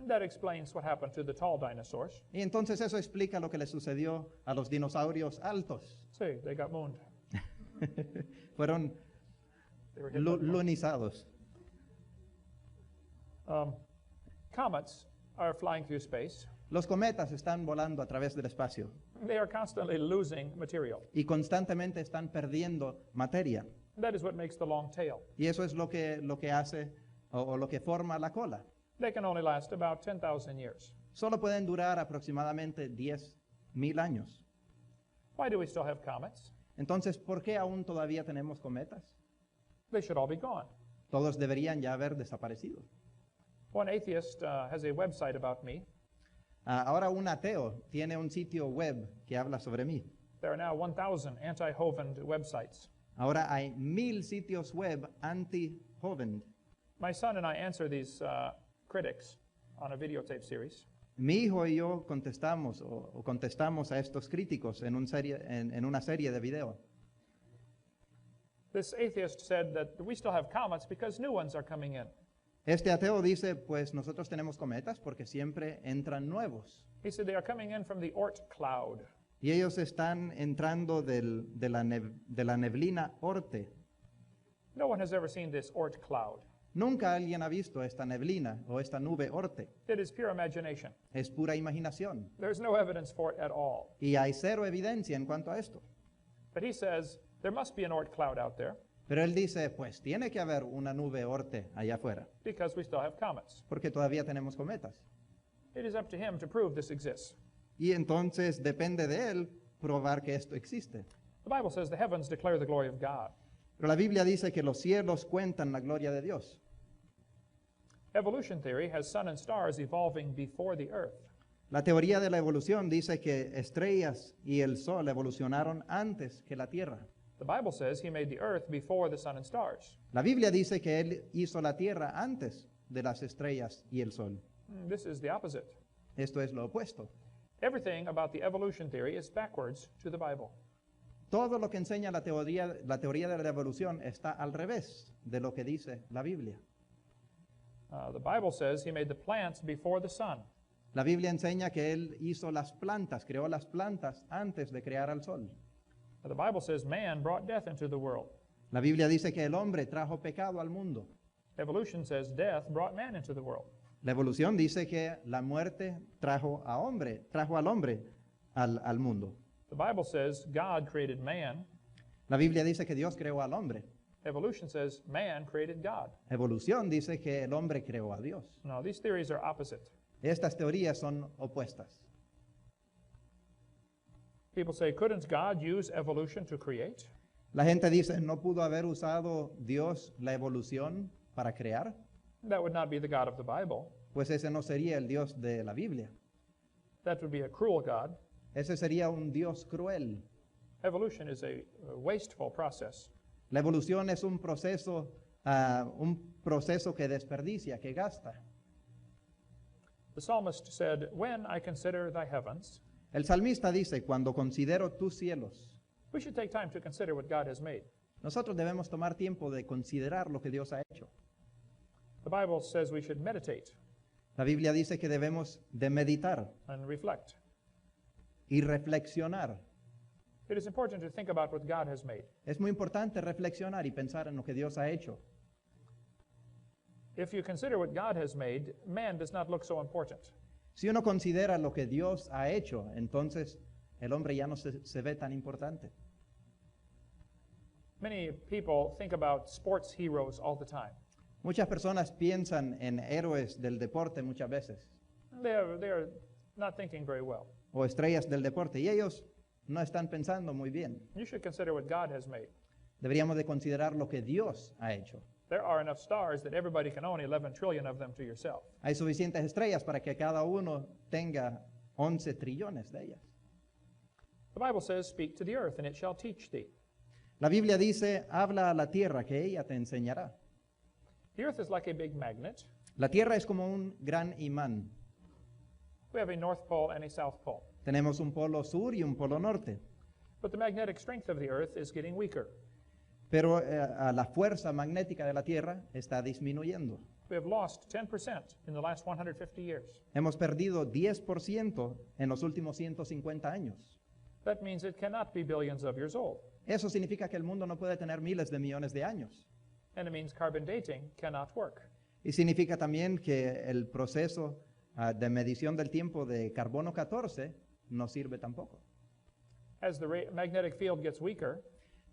That explains what happened to the tall dinosaurs. Y entonces eso explica lo que le sucedió a los dinosaurios altos. See, they got mooned. Fueron They were hit by the moon. lunizados. Comets are flying through space. Los cometas están volando a través del espacio They are constantly losing material. y constantemente están perdiendo materia. That is what makes the long tail. Y eso es lo que hace o lo que forma la cola. They can only last about 10,000 years. Solo pueden durar aproximadamente 10.000 años. Why do we still have comets? Entonces, ¿por qué aún todavía tenemos cometas? They should all be gone. Todos deberían ya haber desaparecido. One atheist has a website about me. Ahora un ateo tiene un sitio web que habla sobre mí. There are now 1,000 anti-Hovind websites. Ahora hay 1000 sitios web anti-Hovind. My son and I answer these critics on a videotape series. Mi hijo y yo contestamos o contestamos a estos críticos en una serie de video. This atheist said that we still have comets because new ones are coming in. Este ateo dice, pues nosotros tenemos cometas porque siempre entran nuevos. He said they are coming in from the Oort cloud. Y ellos están entrando de la neblina Orte. No one has ever seen this Oort cloud. Nunca alguien ha visto esta neblina o esta nube Orte. It is pure imagination. Es pura imaginación. There's no evidence for it at all. Y hay cero evidencia en cuanto a esto. But he says there must be an Oort cloud out there Pero él dice, pues tiene que haber una nube Orte allá afuera, because we still have comets. porque todavía tenemos cometas. It is up to him to prove this exists. Y entonces depende de él probar que esto existe. The Bible says the heavens declare the glory of God. Pero la Biblia dice que los cielos cuentan la gloria de Dios. Evolution theory has sun and stars evolving before the earth. La teoría de la evolución dice que estrellas y el sol evolucionaron antes que la Tierra. The Bible says he made the earth before the sun and stars. La Biblia dice que él hizo la Tierra antes de las estrellas y el sol. This is the opposite. Esto es lo opuesto. Everything about the evolution theory is backwards to the Bible. Todo lo que enseña la teoría de la evolución está al revés de lo que dice la Biblia. The Bible says he made the plants before the sun. La Biblia enseña que él hizo las plantas, creó las plantas antes de crear al sol. The Bible says man brought death into the world. La Biblia dice que el hombre trajo pecado al mundo. Evolution says death brought man into the world. La evolución dice que la muerte trajo al hombre al mundo. The Bible says God created man. La Biblia dice que Dios creó al hombre. Evolution says man created God. Evolución dice que el hombre creó a Dios. No, these theories are opposite. Estas teorías son opuestas. People say, couldn't God use evolution to create? La gente dice, ¿no pudo haber usado Dios la evolución para crear? That would not be the God of the Bible. Pues ese no sería el Dios de la Biblia. That would be a cruel God. Ese sería un Dios cruel. Evolution is a wasteful process. La evolución es un proceso que desperdicia, que gasta. The psalmist said, "When I consider thy heavens," El salmista dice, cuando considero tus cielos, we should take time to consider what God has made. nosotros debemos tomar tiempo de considerar lo que Dios ha hecho. The Bible says we should meditate La Biblia dice que debemos de meditar and reflect. y reflexionar. It is important to think about what God has made. Es muy importante reflexionar y pensar en lo que Dios ha hecho. If you consider what God has made, man does not look so important. Si uno considera lo que Dios ha hecho, entonces el hombre ya no se ve tan importante. Many people think about sports heroes all the time. Muchas personas piensan en héroes del deporte muchas veces, They are not thinking very well. o estrellas del deporte, y ellos no están pensando muy bien. You should consider what God has made. Deberíamos de considerar lo que Dios ha hecho. There are enough stars that everybody can own 11 trillion of them to yourself. Hay suficientes estrellas para que cada uno tenga 11 trillones de ellas. The Bible says, "Speak to the earth, and it shall teach thee." La Biblia dice, habla a la tierra que ella te enseñará. The earth is like a big magnet. La tierra es como un gran imán. We have a north pole and a south pole. Tenemos un polo sur y un polo norte. But the magnetic strength of the earth is getting weaker. Pero la fuerza magnética de la tierra está disminuyendo. We have lost 10% in the last 150 years. Hemos perdido 10% en los últimos 150 años. That means it cannot be billions of years old. Eso significa que el mundo no puede tener miles de millones de años. And it means carbon dating cannot work. Y significa también que el proceso de medición del tiempo de carbono 14 no sirve tampoco. As the magnetic field gets weaker,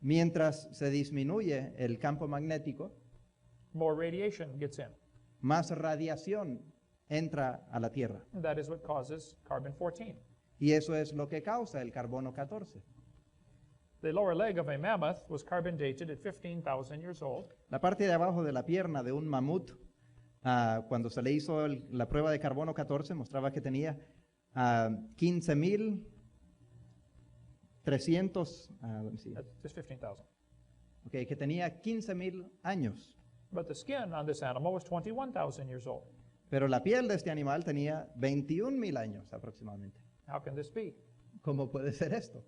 Mientras se disminuye el campo magnético, more radiation gets in. más radiación entra a la Tierra. And that is what causes carbon 14. Y eso es lo que causa el carbono 14. The lower leg of a mammoth was carbon dated at 15,000 years old. La parte de abajo de la pierna de un mamut, cuando se le hizo la prueba de carbono 14, mostraba que tenía 15,300, let me see. That's just 15,000. Okay, que tenía 15,000 años. But the skin on this animal was 21,000 years old. Pero la piel de este animal tenía 21,000 años aproximadamente. How can this be? ¿Cómo puede ser esto?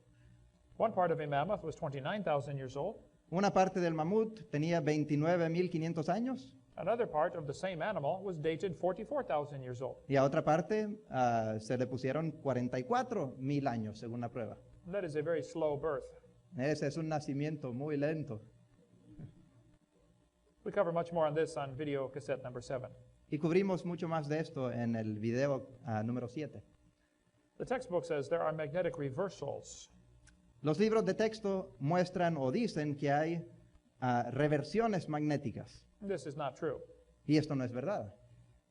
One part of a mammoth was 29,000 years old. Una parte del mamut tenía 29,500 años Another part of the same animal was dated 44,000 years old. y a otra parte se le pusieron 44,000 años según la prueba. That is a very slow birth. Ese es un nacimiento muy lento. We cover much more on this on video cassette number 7. Y cubrimos mucho más de esto en el video número 7. The textbook says there are magnetic reversals. Los libros de texto muestran o dicen que hay reversiones magnéticas. This is not true. Y esto no es verdad.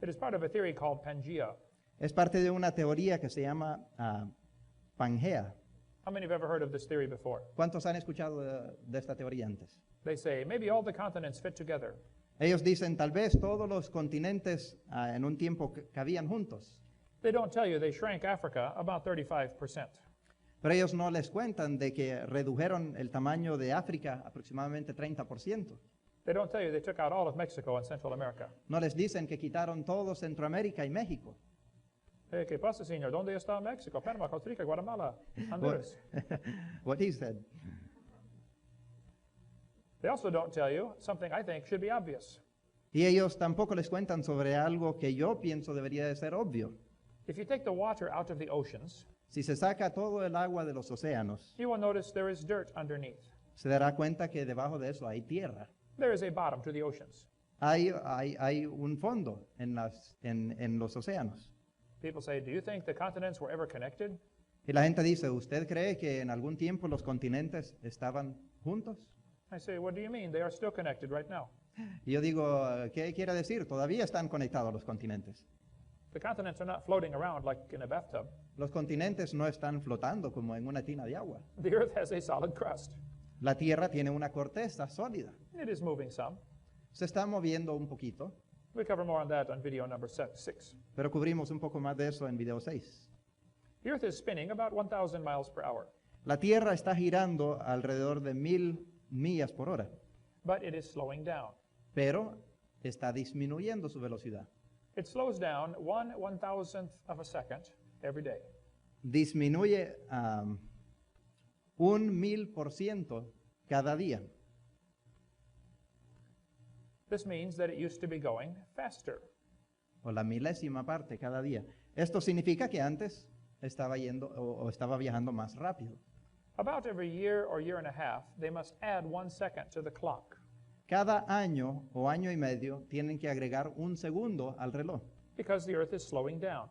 It is part of a theory called Pangea. Es parte de una teoría que se llama Pangea. How many have ever heard of this theory before? ¿Cuántos han escuchado de esta teoría antes? They say maybe all the continents fit together. Ellos dicen, tal vez todos los continentes en un tiempo cabían juntos. They don't tell you they shrank Africa about 35%. Pero ellos no les cuentan de que redujeron el tamaño de África aproximadamente 30%. They don't tell you they took out all of Mexico and Central America. No les dicen que quitaron todo Centroamérica y México. ¿Qué pasa, señor? ¿Dónde está México? Panamá, Costa Rica, Guatemala, Honduras. What he said. They also don't tell you something I think should be obvious. Y ellos tampoco les cuentan sobre algo que yo pienso debería de ser obvio. If you take the water out of the oceans, Si se saca todo el agua de los océanos, you will notice there is dirt underneath. se dará cuenta que debajo de eso hay tierra. There is a bottom to the oceans. Hay un fondo en los océanos. People say, do you think the continents were ever connected? Y la gente dice, ¿usted cree que en algún tiempo los continentes estaban juntos? I say, what do you mean? They are still connected right now. Y yo digo, ¿qué quiere decir? Todavía están conectados los continentes. The continents are not floating around like in a bathtub. Los continentes no están flotando como en una tina de agua. The earth has a solid crust. La tierra tiene una corteza sólida. It is moving some. Se está moviendo un poquito, We cover more on that on video number 6. pero cubrimos un poco más de eso en video 6. The Earth is spinning about 1,000 miles per hour, La Tierra está girando alrededor de 1000 millas por hora, but it is slowing down. pero está disminuyendo su velocidad. It slows down 1/1000th of a second every day. Disminuye 1000% cada día. This means that it used to be going faster. O la milésima parte cada día. Esto significa que antes estaba yendo o estaba viajando más rápido. About every year or year and a half, they must add 1 second to the clock Cada año o año y medio tienen que agregar un segundo al reloj, because the Earth is slowing down.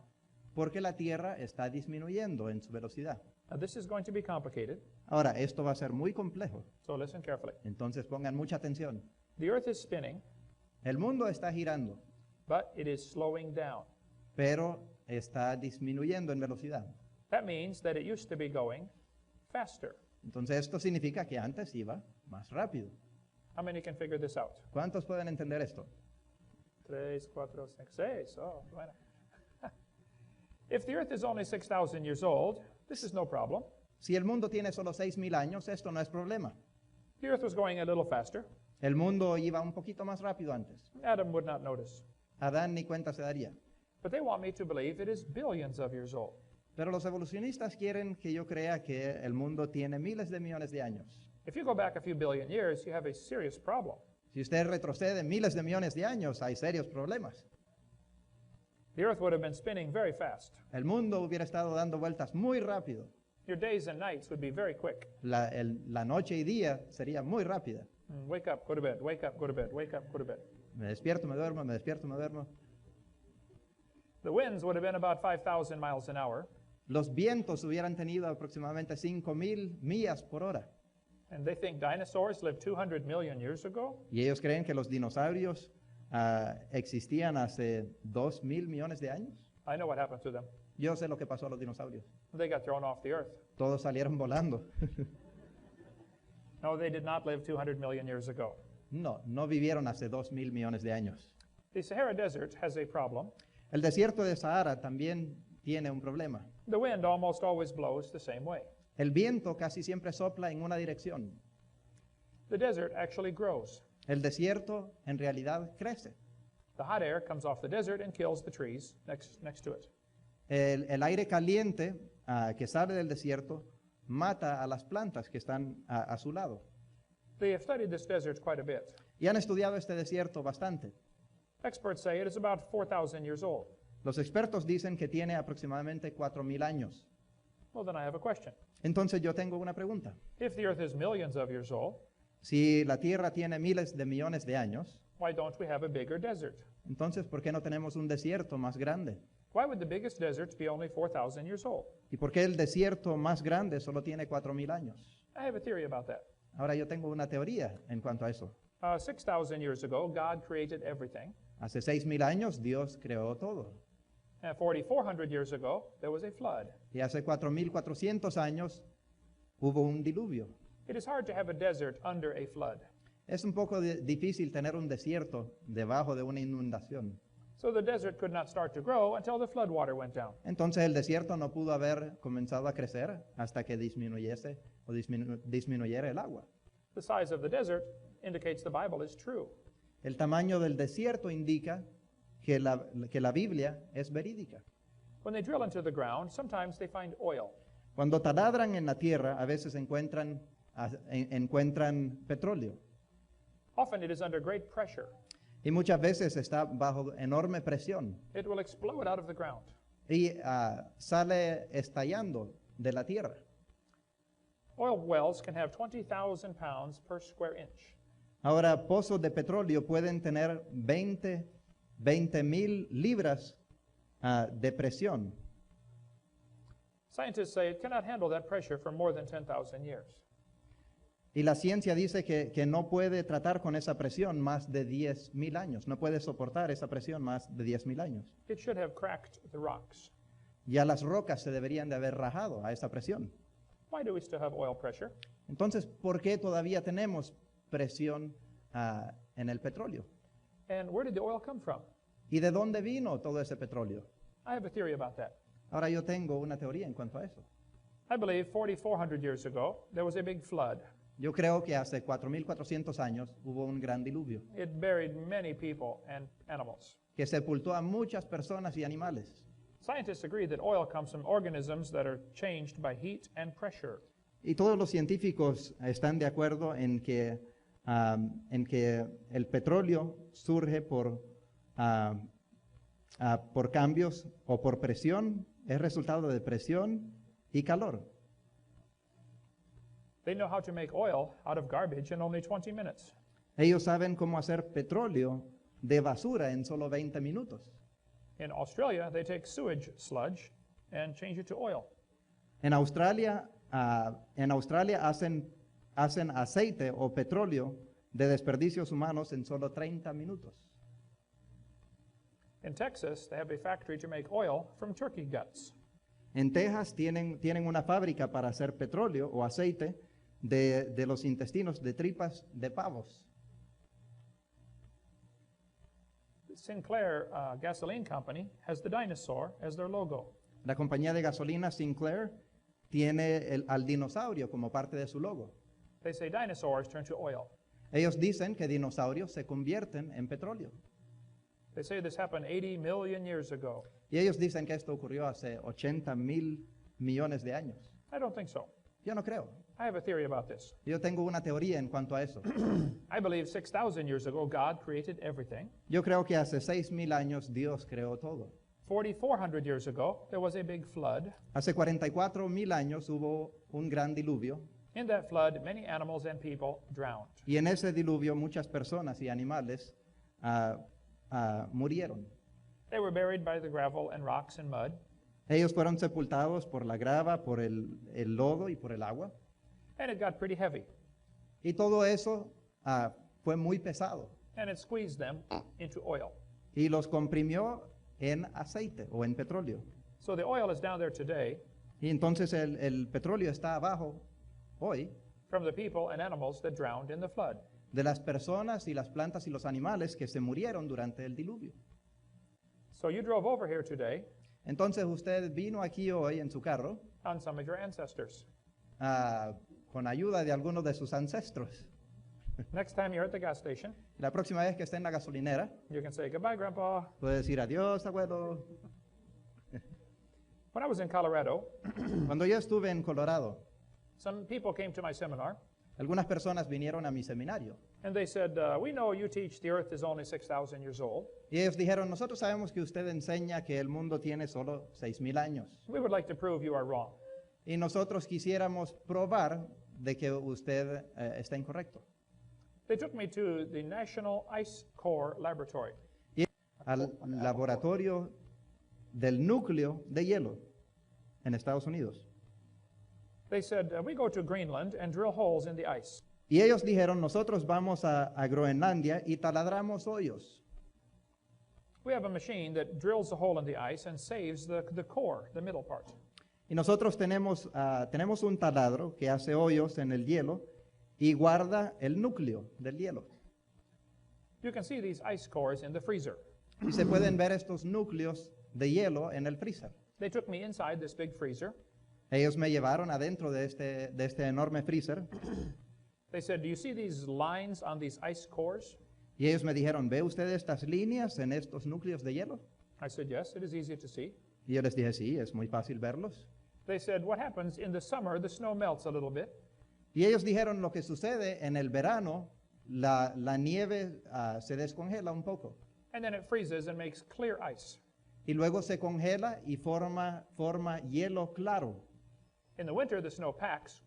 porque la Tierra está disminuyendo en su velocidad. Now, this is going to be complicated, Ahora, esto va a ser muy complejo, so listen carefully. entonces pongan mucha atención. The Earth is spinning, El mundo está girando, but it is slowing down. pero está disminuyendo en velocidad. That means that it used to be going faster. Entonces, esto significa que antes iba más rápido. How many can figure this out? ¿Cuántos pueden entender esto? 3, 4, 5, 6. Oh, bueno. If the Earth is only 6,000 years old, this is no problem. Si el mundo tiene solo 6000 años, esto no es problema. The Earth was going a little faster. El mundo iba un poquito más rápido antes. Adam would not notice. Adán ni cuenta se daría. But they want me to believe it is billions of years old. Pero los evolucionistas quieren que yo crea que el mundo tiene miles de millones de años. If you go back a few billion years, you have a serious problem. Si usted retrocede miles de millones de años, hay serios problemas. The Earth would have been spinning very fast. El mundo hubiera estado dando vueltas muy rápido. Your days and nights would be very quick. La noche y día sería muy rápida. Wake up, go to bed, wake up, go to bed, wake up, go to bed. Me despierto, me duermo, me despierto, me duermo. The winds would have been about 5,000 miles an hour, Los vientos hubieran tenido aproximadamente 5000 millas por hora. and they think dinosaurs lived 200 million years ago. Y ellos creen que los dinosaurios existían hace 2000 millones de años. I know what happened to them. Yo sé lo que pasó a los dinosaurios. They got thrown off the Earth. Todos salieron volando. No, they did not live 200 million years ago. No vivieron hace 2000 millones de años. The Sahara Desert has a problem. El desierto de Sahara también tiene un problema. The wind almost always blows the same way. El viento casi siempre sopla en una dirección. The desert actually grows. El desierto en realidad crece. The hot air comes off the desert and kills the trees next to it. El aire caliente que sale del desierto mata a las plantas que están a su lado. They have studied this desert quite a bit. Y han estudiado este desierto bastante. Experts say it is about 4,000 years old. Los expertos dicen que tiene aproximadamente 4000 años. Well, then I have a question. Entonces yo tengo una pregunta. If the Earth is millions of years old, Si la Tierra tiene miles de millones de años, why don't we have a bigger desert? entonces ¿por qué no tenemos un desierto más grande? Why would the biggest deserts be only 4,000 years old? ¿Y por qué el desierto más grande solo tiene 4000 años? I have a theory about that. Ahora yo tengo una teoría en cuanto a eso. 6,000 years ago, God created everything. Hace 6000 años Dios creó todo. And 4,400 years ago, there was a flood. Y hace 4400 años hubo un diluvio. It is hard to have a desert under a flood. Es un poco difícil tener un desierto debajo de una inundación. So the desert could not start to grow until the flood water went down. Entonces el desierto no pudo haber comenzado a crecer hasta que disminuyese o disminuyera el agua. The size of the desert indicates the Bible is true. El tamaño del desierto indica que la Biblia es verídica. When they drill into the ground, sometimes they find oil. Cuando taladran en la tierra, a veces encuentran petróleo. Often it is under great pressure. Y muchas veces está bajo enorme presión It will explode out of the ground. y sale estallando de la tierra. Oil wells can have 20,000 pounds per square inch. Ahora, pozos de petróleo pueden tener 20,000 libras de presión. Scientists say it cannot handle that pressure for more than 10,000 years. Y la ciencia dice que no puede tratar con esa presión más de 10,000 años. No puede soportar esa presión más de 10,000 años. It should have cracked the rocks. Ya las rocas se deberían de haber rajado a esa presión. Why do we still have oil pressure? Entonces, ¿por qué todavía tenemos presión en el petróleo? And where did the oil come from? ¿Y de dónde vino todo ese petróleo? I have a theory about that. Ahora yo tengo una teoría en cuanto a eso. I believe 4,400 years ago, there was a big flood. Yo creo que hace 4.400 años hubo un gran diluvio It buried many people and animals. que sepultó a muchas personas y animales. Scientists agree that oil comes from organisms that are changed by heat and pressure. Y todos los científicos están de acuerdo en que el petróleo surge por cambios o por presión, es resultado de presión y calor. They know how to make oil out of garbage in only 20 minutes. Ellos saben cómo hacer petróleo de basura en solo 20 minutos. In Australia, they take sewage sludge and change it to oil. En Australia hacen aceite o petróleo de desperdicios humanos en solo 30 minutos. In Texas, they have a factory to make oil from turkey guts. En Texas tienen una fábrica para hacer petróleo o aceite de los intestinos de tripas de pavos. Sinclair Gasoline Company has the dinosaur as their logo. La compañía de gasolina Sinclair tiene al dinosaurio como parte de su logo. They say dinosaurs turn to oil. Ellos dicen que dinosaurios se convierten en petróleo. They say this happened 80 million years ago. Y ellos dicen que esto ocurrió hace 80.000 millones de años. I don't think so. Yo no creo. I have a theory about this. Yo tengo una teoría en cuanto a eso. I believe 6,000 years ago, God created everything. Yo creo que hace 6.000 años Dios creó todo. 4,400 years ago, there was a big flood. Hace 44.000 años hubo un gran diluvio. In that flood, many animals and people drowned. Y en ese diluvio muchas personas y animales murieron. They were buried by the gravel and rocks and mud, Ellos fueron sepultados por la grava, por el lodo y por el agua. and it got pretty heavy, Y todo eso fue muy pesado and it squeezed them into oil. y los comprimió en aceite o en petróleo. So the oil is down there today Y entonces el petróleo está abajo hoy from the people and animals that drowned in the flood. de las personas y las plantas y los animales que se murieron durante el diluvio. So you drove over here today Entonces usted vino aquí hoy en su carro on some of your ancestors. con ayuda de algunos de sus ancestros. Next time you're at the gas station, La próxima vez que esté en la gasolinera, you can say, "Goodbye, Grandpa." puede decir adiós, abuelo. When I was in Colorado, Cuando yo estuve en Colorado, some people came to my seminar, algunas personas vinieron a mi seminario and they said, "We know you teach the earth is only 6,000 years old. y ellos dijeron, nosotros sabemos que usted enseña que el mundo tiene solo 6.000 años We would like to prove you are wrong." y nosotros quisiéramos probar de que usted está incorrecto. They took me to the National Ice Core Laboratory. Y al laboratorio del núcleo de hielo en Estados Unidos. They said, "We go to Greenland and drill holes in the ice. Y ellos dijeron, nosotros vamos a Groenlandia y taladramos hoyos. We have a machine that drills a hole in the ice and saves the core, the middle part." Y nosotros tenemos un taladro que hace hoyos en el hielo y guarda el núcleo del hielo. You can see these ice cores in the freezer. Y se pueden ver estos núcleos de hielo en el freezer. They took me inside this big freezer. Ellos me llevaron adentro de este enorme freezer They said, "Do you see these lines on these ice cores?" y ellos me dijeron, ¿ve usted estas líneas en estos núcleos de hielo? I said, "Yes, it is easy to see." Y yo les dije, sí, es muy fácil verlos. They said, "What happens in the summer, the snow melts a little bit, Y ellos dijeron, lo que sucede en el verano, la nieve se descongela un poco. and then it freezes and makes clear ice. Y luego se congela y forma hielo claro. In the winter, the snow packs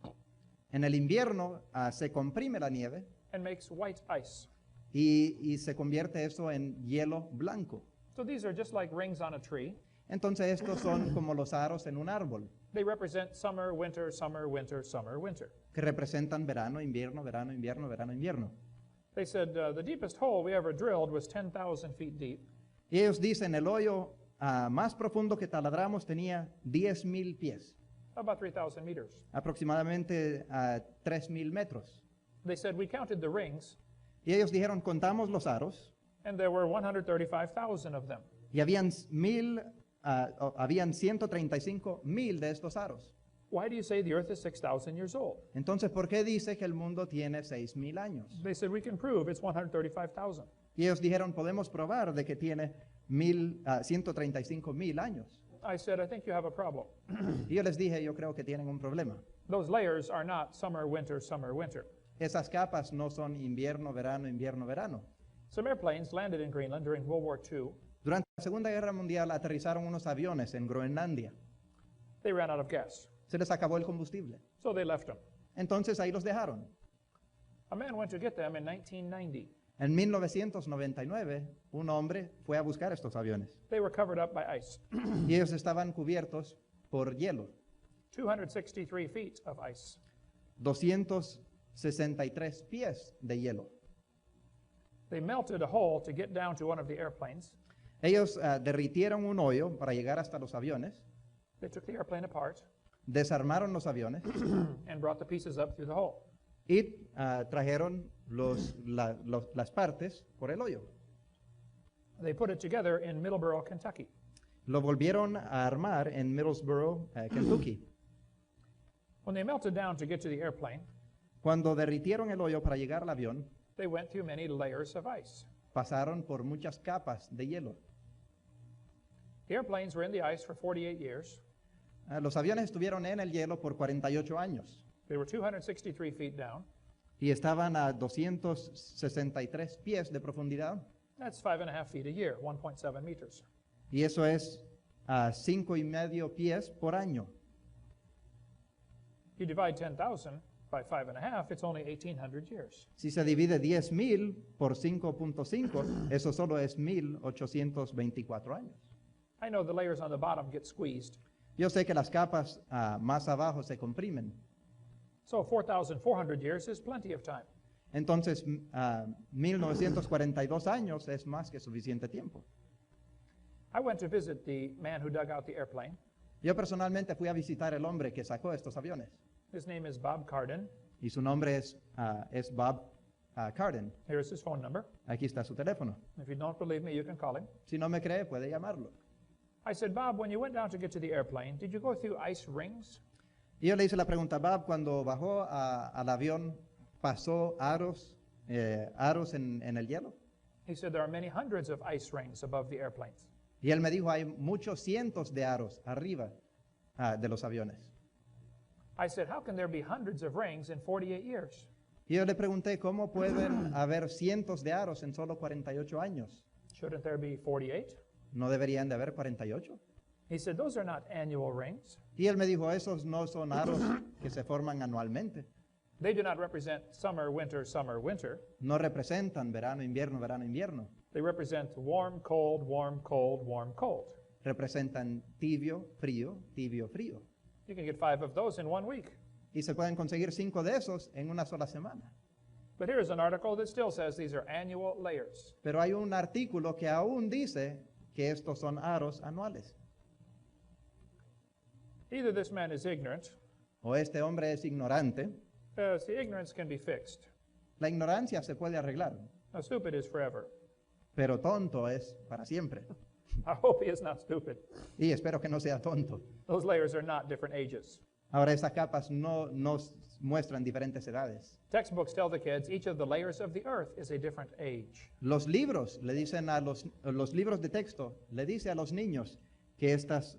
En el invierno se comprime la nieve and makes white ice. y se convierte eso en hielo blanco. So these are just like rings on a tree. Entonces estos son como los aros en un árbol, They represent summer, winter, summer, winter, summer, winter. que representan verano, invierno, verano, invierno, verano, invierno. They said the deepest hole we ever drilled was 10,000 feet deep. Y ellos dicen, el hoyo más profundo que taladramos tenía 10.000 pies, About 3,000 meters. aproximadamente 3.000 metros. They said we counted the rings, Y ellos dijeron, contamos los aros, and there were 135,000 of them. y habían 1,000 habían 135,000 de estos aros. Why do you say the earth is 6,000 years old? Entonces, ¿por qué dice que el mundo tiene 6,000 años? They said, we can prove it's 135,000. Y ellos dijeron, podemos probar de que tiene 135,000 años. I said, I think you have a problem. Y yo les dije, yo creo que tienen un problema. Those layers are not summer, winter, summer, winter. Esas capas no son invierno, verano, invierno, verano. Some airplanes landed in Greenland during World War II. Durante la Segunda Guerra Mundial aterrizaron unos aviones en Groenlandia. They ran out of gas, Se les acabó el combustible. so they left them. Entonces ahí los dejaron. A man went to get them in 1990. En 1999, un hombre fue a buscar estos aviones. They were covered up by ice. Y ellos estaban cubiertos por hielo. 263 feet of ice. 263 pies de hielo. They melted a hole to get down to one of the airplanes. Ellos derritieron un hoyo para llegar hasta los aviones, They took the airplane apart desarmaron los aviones and brought the pieces up through the hole. y trajeron las partes por el hoyo. They put it together in Middleborough, Kentucky. Lo volvieron a armar en Middlesboro, Kentucky. When they melted down to get to the airplane, Cuando derritieron el hoyo para llegar al avión, they went through many layers of ice. pasaron por muchas capas de hielo. The airplanes were in the ice for 48 years. Los aviones estuvieron en el hielo por 48 años They were 263 feet down. y estaban a 263 pies de profundidad. That's 5.5 feet a year, 1.7 meters. Y eso es a 5,5 pies por año. You divide 10,000 by 5.5, it's only 1,800 years. Si se divide 10,000 por 5.5, eso solo es 1,824 años. I know the layers on the bottom get squeezed. Yo sé que las capas más abajo se comprimen. So 4,400 years is plenty of time. Entonces, 1942 años es más que suficiente tiempo. I went to visit the man who dug out the airplane. Yo personalmente fui a visitar el hombre que sacó estos aviones. His name is Bob Carden. Y su nombre es Bob Carden. Here's his phone number. Aquí está su teléfono. If you don't believe me, you can call him. Si no me cree, puede llamarlo. I said, Bob, when you went down to get to the airplane, did you go through ice rings? Y yo le hice la pregunta, Bob, cuando bajó al avión, ¿pasó aros en el hielo? He said, there are many hundreds of ice rings above the airplanes. Y él me dijo, hay muchos cientos de aros arriba de los aviones. I said, how can there be hundreds of rings in 48 years? Y yo le pregunté, ¿cómo pueden haber cientos de aros en solo 48 años? Shouldn't there be 48? ¿No deberían de haber 48? He said, those are not annual rings. Y él me dijo, esos no son aros que se forman anualmente. They do not represent summer, winter, summer, winter. No representan verano, invierno, verano, invierno. They represent warm, cold, warm, cold, warm, cold. Representan tibio, frío, tibio, frío. You can get 5 of those in 1 week. Y se pueden conseguir 5 de esos en una sola semana. But here's an article that still says these are annual layers. Pero hay un artículo que aún dice que estos son aros anuales. Either this man is ignorant. O este hombre es ignorante. See, ignorance can be fixed. La ignorancia se puede arreglar, Now, stupid is forever. pero tonto es para siempre. I hope he is not stupid. Y espero que no sea tonto. Those layers are not different ages. Ahora, estas capas no nos muestran diferentes edades. Textbooks tell the kids each of the layers of the earth is a different age. Los libros le dicen los libros de texto le dice a los niños que estas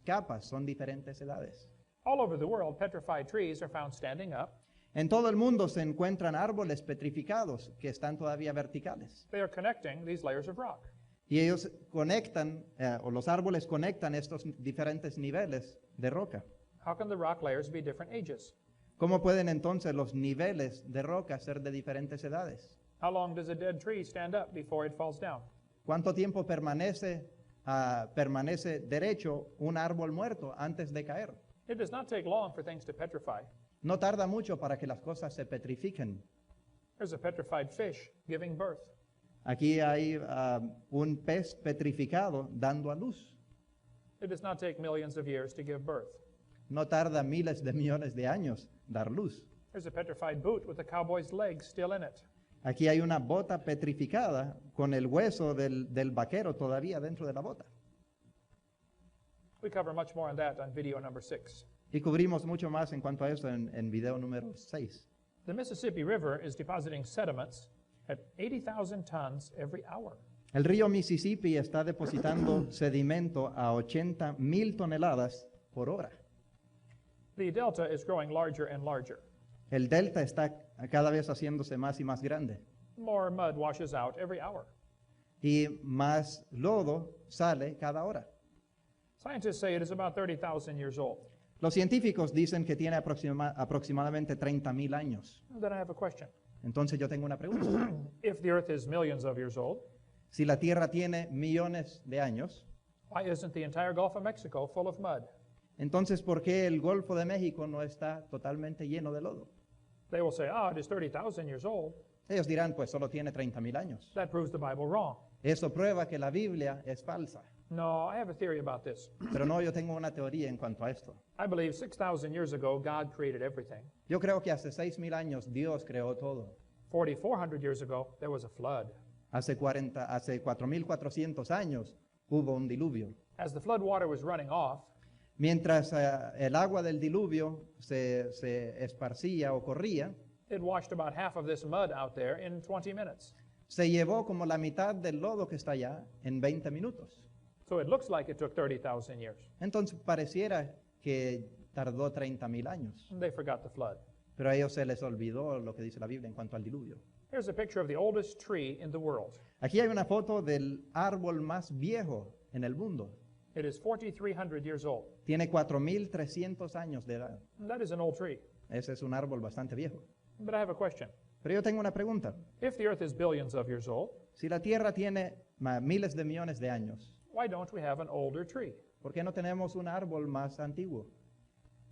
capas son diferentes edades. All over the world, petrified trees are found standing up. En todo el mundo se encuentran árboles petrificados que están todavía verticales. They are connecting these layers of rock. Y ellos conectan, o los árboles conectan estos diferentes niveles de roca. How can the rock layers be different ages? ¿Cómo pueden entonces los niveles de roca ser de diferentes edades? How long does a dead tree stand up before it falls down? ¿Cuánto tiempo permanece derecho un árbol muerto antes de caer? It does not take long for things to petrify. No tarda mucho para que las cosas se petrifiquen. There's a petrified fish giving birth. Aquí hay un pez petrificado dando a luz. It does not take millions of years to give birth. No tarda miles de millones de años dar luz. There's a petrified boot with the cowboy's legs still in it. Aquí hay una bota petrificada con el hueso del vaquero todavía dentro de la bota. We cover much more on that on video number 6. Y cubrimos mucho más en cuanto a eso en video número 6. The Mississippi River is depositing sediments at 80,000 tons every hour. El río Mississippi está depositando sedimento a 80,000 toneladas por hora. The delta is growing larger and larger. El delta está cada vez haciéndose más y más grande. More mud washes out every hour. Y más lodo sale cada hora. Scientists say it is about 30,000 years old. Los científicos dicen que tiene aproximadamente 30,000 años. Then I have a question. Entonces yo tengo una pregunta. If the earth is millions of years old, Si la Tierra tiene millones de años, why isn't the entire Gulf of Mexico full of mud? entonces ¿por qué el Golfo de México no está totalmente lleno de lodo? They will say, it is 30,000 years old. Ellos dirán, pues solo tiene 30,000 años. That proves the Bible wrong. Eso prueba que la Biblia es falsa. No, I have a theory about this. Pero no, yo tengo una teoría en cuanto a esto. I believe 6,000 years ago, God created everything. Yo creo que hace 6,000 años Dios creó todo. 4,400 years ago, there was a flood. Hace 4,400 años hubo un diluvio. As the flood water was running off, Mientras el agua del diluvio se esparcía o corría, it washed about half of this mud out there in 20 minutes. se llevó como la mitad del lodo que está allá en 20 minutos. So it looks like it took 30,000 years. Entonces pareciera que tardó 30,000 años. They forgot the flood. Pero a ellos se les olvidó lo que dice la Biblia en cuanto al diluvio. Here's a picture of the oldest tree in the world. Aquí hay una foto del árbol más viejo en el mundo. It is 4,300 years old. Tiene 4,300 años de edad. That is an old tree. Ese es un árbol bastante viejo. But I have a question. Pero yo tengo una pregunta. If the earth is billions of years old, Si la Tierra tiene miles de millones de años, why don't we have an older tree? ¿por qué no tenemos un árbol más antiguo?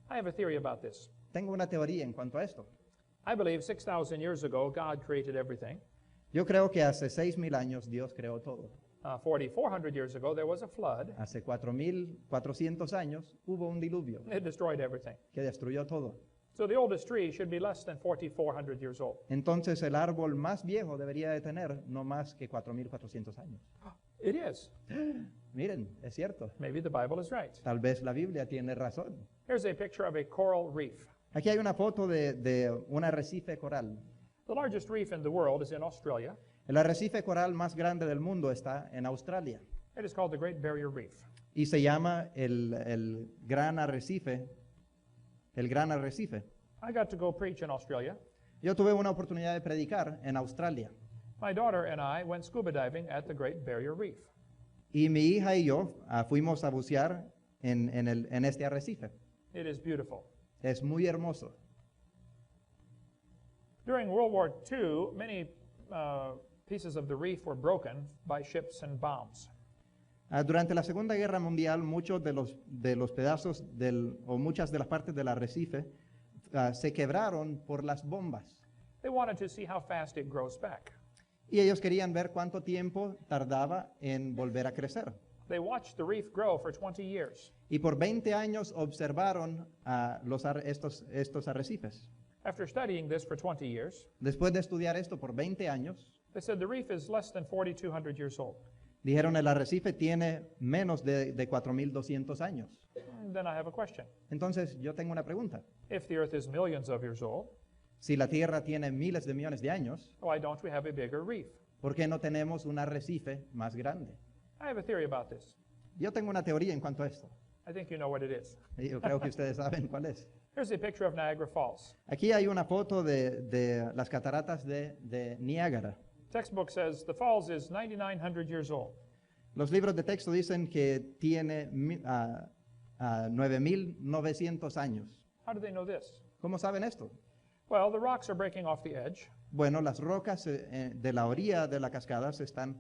I have a theory about this. Tengo una teoría en cuanto a esto. I believe 6,000 years ago, God created everything. Yo creo que hace 6,000 años Dios creó todo. 4,400 years ago, there was a flood. Hace 4,400 años hubo un diluvio It destroyed everything. que destruyó todo. So the oldest tree should be less than 4,400 years old. Entonces el árbol más viejo debería de tener no más que 4,400 años. It is. Miren, es cierto. Maybe the Bible is right. Tal vez la Biblia tiene razón. Here's a picture of a coral reef. Aquí hay una foto de un arrecife coral. The largest reef in the world is in Australia. El arrecife coral más grande del mundo está en Australia It is called the Great Barrier Reef. y se llama el Gran Arrecife. El Gran Arrecife. I got to go preach in Australia. Yo tuve una oportunidad de predicar en Australia My daughter and I went scuba diving at the Great Barrier Reef. y mi hija y yo fuimos a bucear en este arrecife. It is beautiful. Es muy hermoso. During World War II, many pieces of the reef were broken by ships and bombs. Durante la Segunda Guerra Mundial, muchos de los pedazos o muchas de las partes del arrecife se quebraron por las bombas. They wanted to see how fast it grows back. Y ellos querían ver cuánto tiempo tardaba en volver a crecer. They watched the reef grow for 20 years. Y por 20 años observaron estos arrecifes. After studying this for 20 years, Después de estudiar esto por 20 años, they said the reef is less than 4,200 years old. dijeron el arrecife tiene menos de 4,200 años. And then I have a question. Entonces yo tengo una pregunta. If the earth is millions of years old, Si la Tierra tiene miles de millones de años, why don't we have a bigger reef? ¿por qué no tenemos un arrecife más grande? I have a theory about this. Yo tengo una teoría en cuanto a esto. I think you know what it is. Y yo creo que ustedes saben cuál es. Here's a picture of Niagara Falls. Aquí hay una foto de las cataratas de Niágara. Textbook says the falls is 9,900 years old. Los libros de texto dicen que tiene 9,900 años. How do they know this? ¿Cómo saben esto? Well, the rocks are breaking off the edge, Bueno, las rocas de la orilla de la cascada se están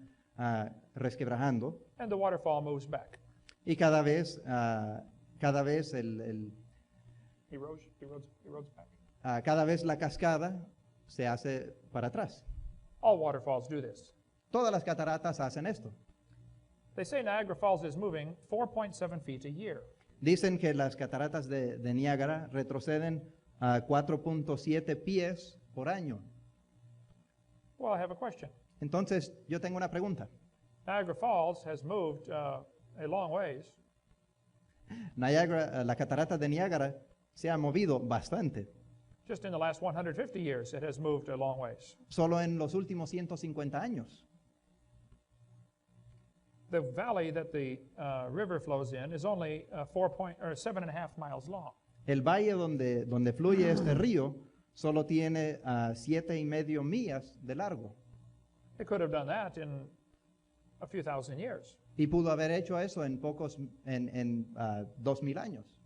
resquebrajando and the waterfall moves back. y cada vez Erodes back. cada vez la cascada se hace para atrás. All waterfalls do this. Todas las cataratas hacen esto. They say Niagara Falls is moving 4.7 feet a year. Dicen que las cataratas de Niágara retroceden a 4.7 pies por año. Well, I have a question. Entonces, yo tengo una pregunta. Niagara Falls has moved a long ways. Niagara, la catarata de Niágara se ha movido bastante. Just in the last 150 years, it has moved a long ways. Solo en los últimos 150 años. The valley that the river flows in is only 7.5 miles long. El valle donde fluye este río solo tiene 7.5 millas de largo. It could have done that in a few thousand years. Y pudo haber hecho eso en 2.000 años.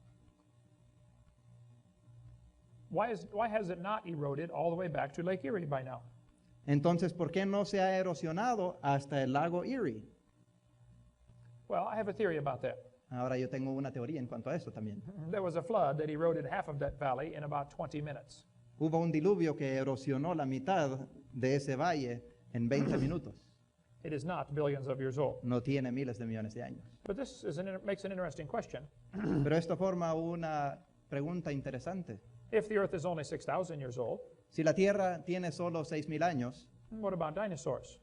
Why has it not eroded all the way back to Lake Erie by now? Entonces, ¿por qué no se ha erosionado hasta el lago Erie? Well, I have a theory about that. Ahora yo tengo una teoría en cuanto a eso también. There was a flood that eroded half of that valley in about 20 minutes. Hubo un diluvio que erosionó la mitad de ese valle en 20 minutos. It is not billions of years old. No tiene miles de millones de años. But this makes an interesting question. Pero esto forma una pregunta interesante. If the Earth is only 6,000 years old, Si la Tierra tiene solo 6.000 años, what about dinosaurs?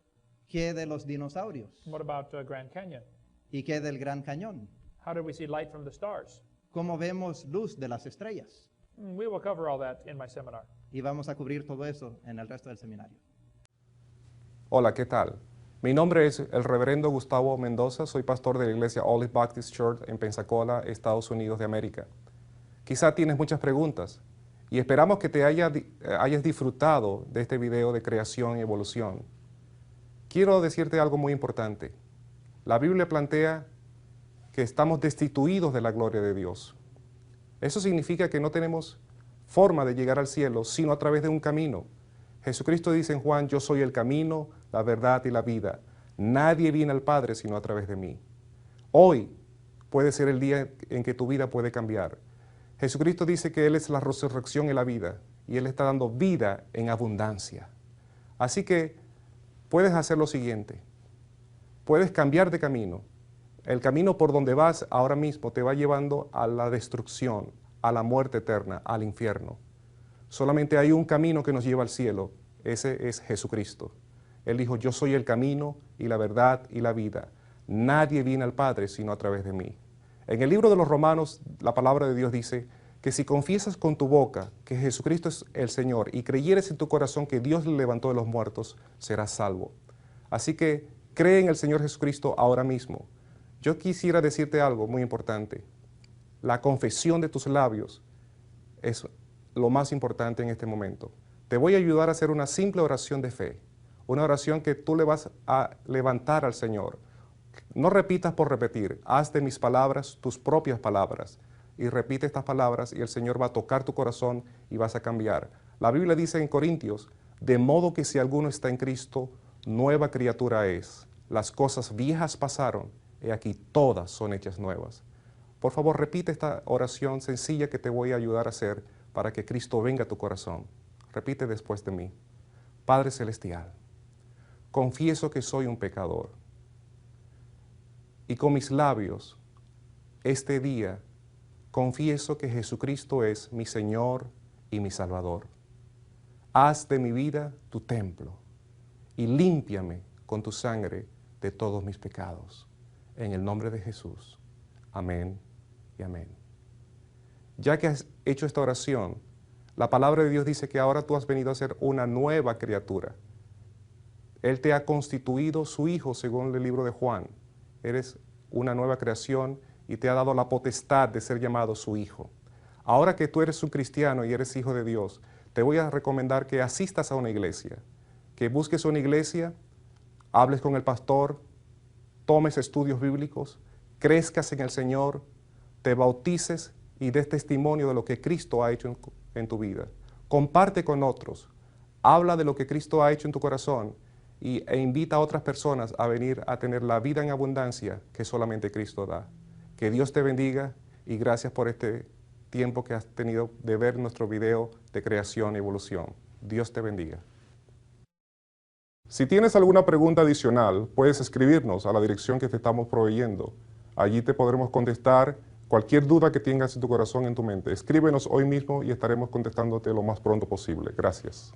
¿qué de los dinosaurios? What about Grand Canyon? ¿Y qué del Gran Cañón? How did we see light from the stars? ¿Cómo vemos luz de las estrellas? We will cover all that in my seminar. Y vamos a cubrir todo eso en el resto del seminario. Hola, ¿qué tal? Mi nombre es el reverendo Gustavo Mendoza, soy pastor de la iglesia Olive Baptist Church en Pensacola, Estados Unidos de América. Quizá tienes muchas preguntas y esperamos que te hayas disfrutado de este video de creación y evolución. Quiero decirte algo muy importante. La Biblia plantea que estamos destituidos de la gloria de Dios. Eso significa que no tenemos forma de llegar al cielo sino a través de un camino. Jesucristo dice en Juan, yo soy el camino, la verdad y la vida. Nadie viene al Padre sino a través de mí. Hoy puede ser el día en que tu vida puede cambiar. Jesucristo dice que Él es la resurrección y la vida, y Él está dando vida en abundancia. Así que puedes hacer lo siguiente. Puedes cambiar de camino. El camino por donde vas ahora mismo te va llevando a la destrucción, a la muerte eterna, al infierno. Solamente hay un camino que nos lleva al cielo. Ese es Jesucristo. Él dijo, yo soy el camino y la verdad y la vida. Nadie viene al Padre sino a través de mí. En el libro de los Romanos, la palabra de Dios dice que si confiesas con tu boca que Jesucristo es el Señor y creyeres en tu corazón que Dios le levantó de los muertos, serás salvo. Así que cree en el Señor Jesucristo ahora mismo. Yo quisiera decirte algo muy importante. La confesión de tus labios es lo más importante en este momento. Te voy a ayudar a hacer una simple oración de fe, una oración que tú le vas a levantar al Señor. No repitas por repetir, haz de mis palabras tus propias palabras y repite estas palabras y el Señor va a tocar tu corazón y vas a cambiar. La Biblia dice en Corintios, de modo que si alguno está en Cristo, nueva criatura es. Las cosas viejas pasaron, y aquí todas son hechas nuevas. Por favor, repite esta oración sencilla que te voy a ayudar a hacer para que Cristo venga a tu corazón. Repite después de mí. Padre Celestial, confieso que soy un pecador. Y con mis labios, este día, confieso que Jesucristo es mi Señor y mi Salvador. Haz de mi vida tu templo y límpiame con tu sangre de todos mis pecados. En el nombre de Jesús. Amén y amén. Ya que has hecho esta oración, la palabra de Dios dice que ahora tú has venido a ser una nueva criatura. Él te ha constituido su hijo según el libro de Juan. Eres una nueva creación y te ha dado la potestad de ser llamado su hijo. Ahora que tú eres un cristiano y eres hijo de Dios, te voy a recomendar que asistas a una iglesia, que busques una iglesia, hables con el pastor, tomes estudios bíblicos, crezcas en el Señor, te bautices y des testimonio de lo que Cristo ha hecho en tu vida. Comparte con otros, habla de lo que Cristo ha hecho en tu corazón e invita a otras personas a venir a tener la vida en abundancia que solamente Cristo da. Que Dios te bendiga y gracias por este tiempo que has tenido de ver nuestro video de creación y evolución. Dios te bendiga. Si tienes alguna pregunta adicional, puedes escribirnos a la dirección que te estamos proveyendo. Allí te podremos contestar cualquier duda que tengas en tu corazón, en tu mente. Escríbenos hoy mismo y estaremos contestándote lo más pronto posible. Gracias.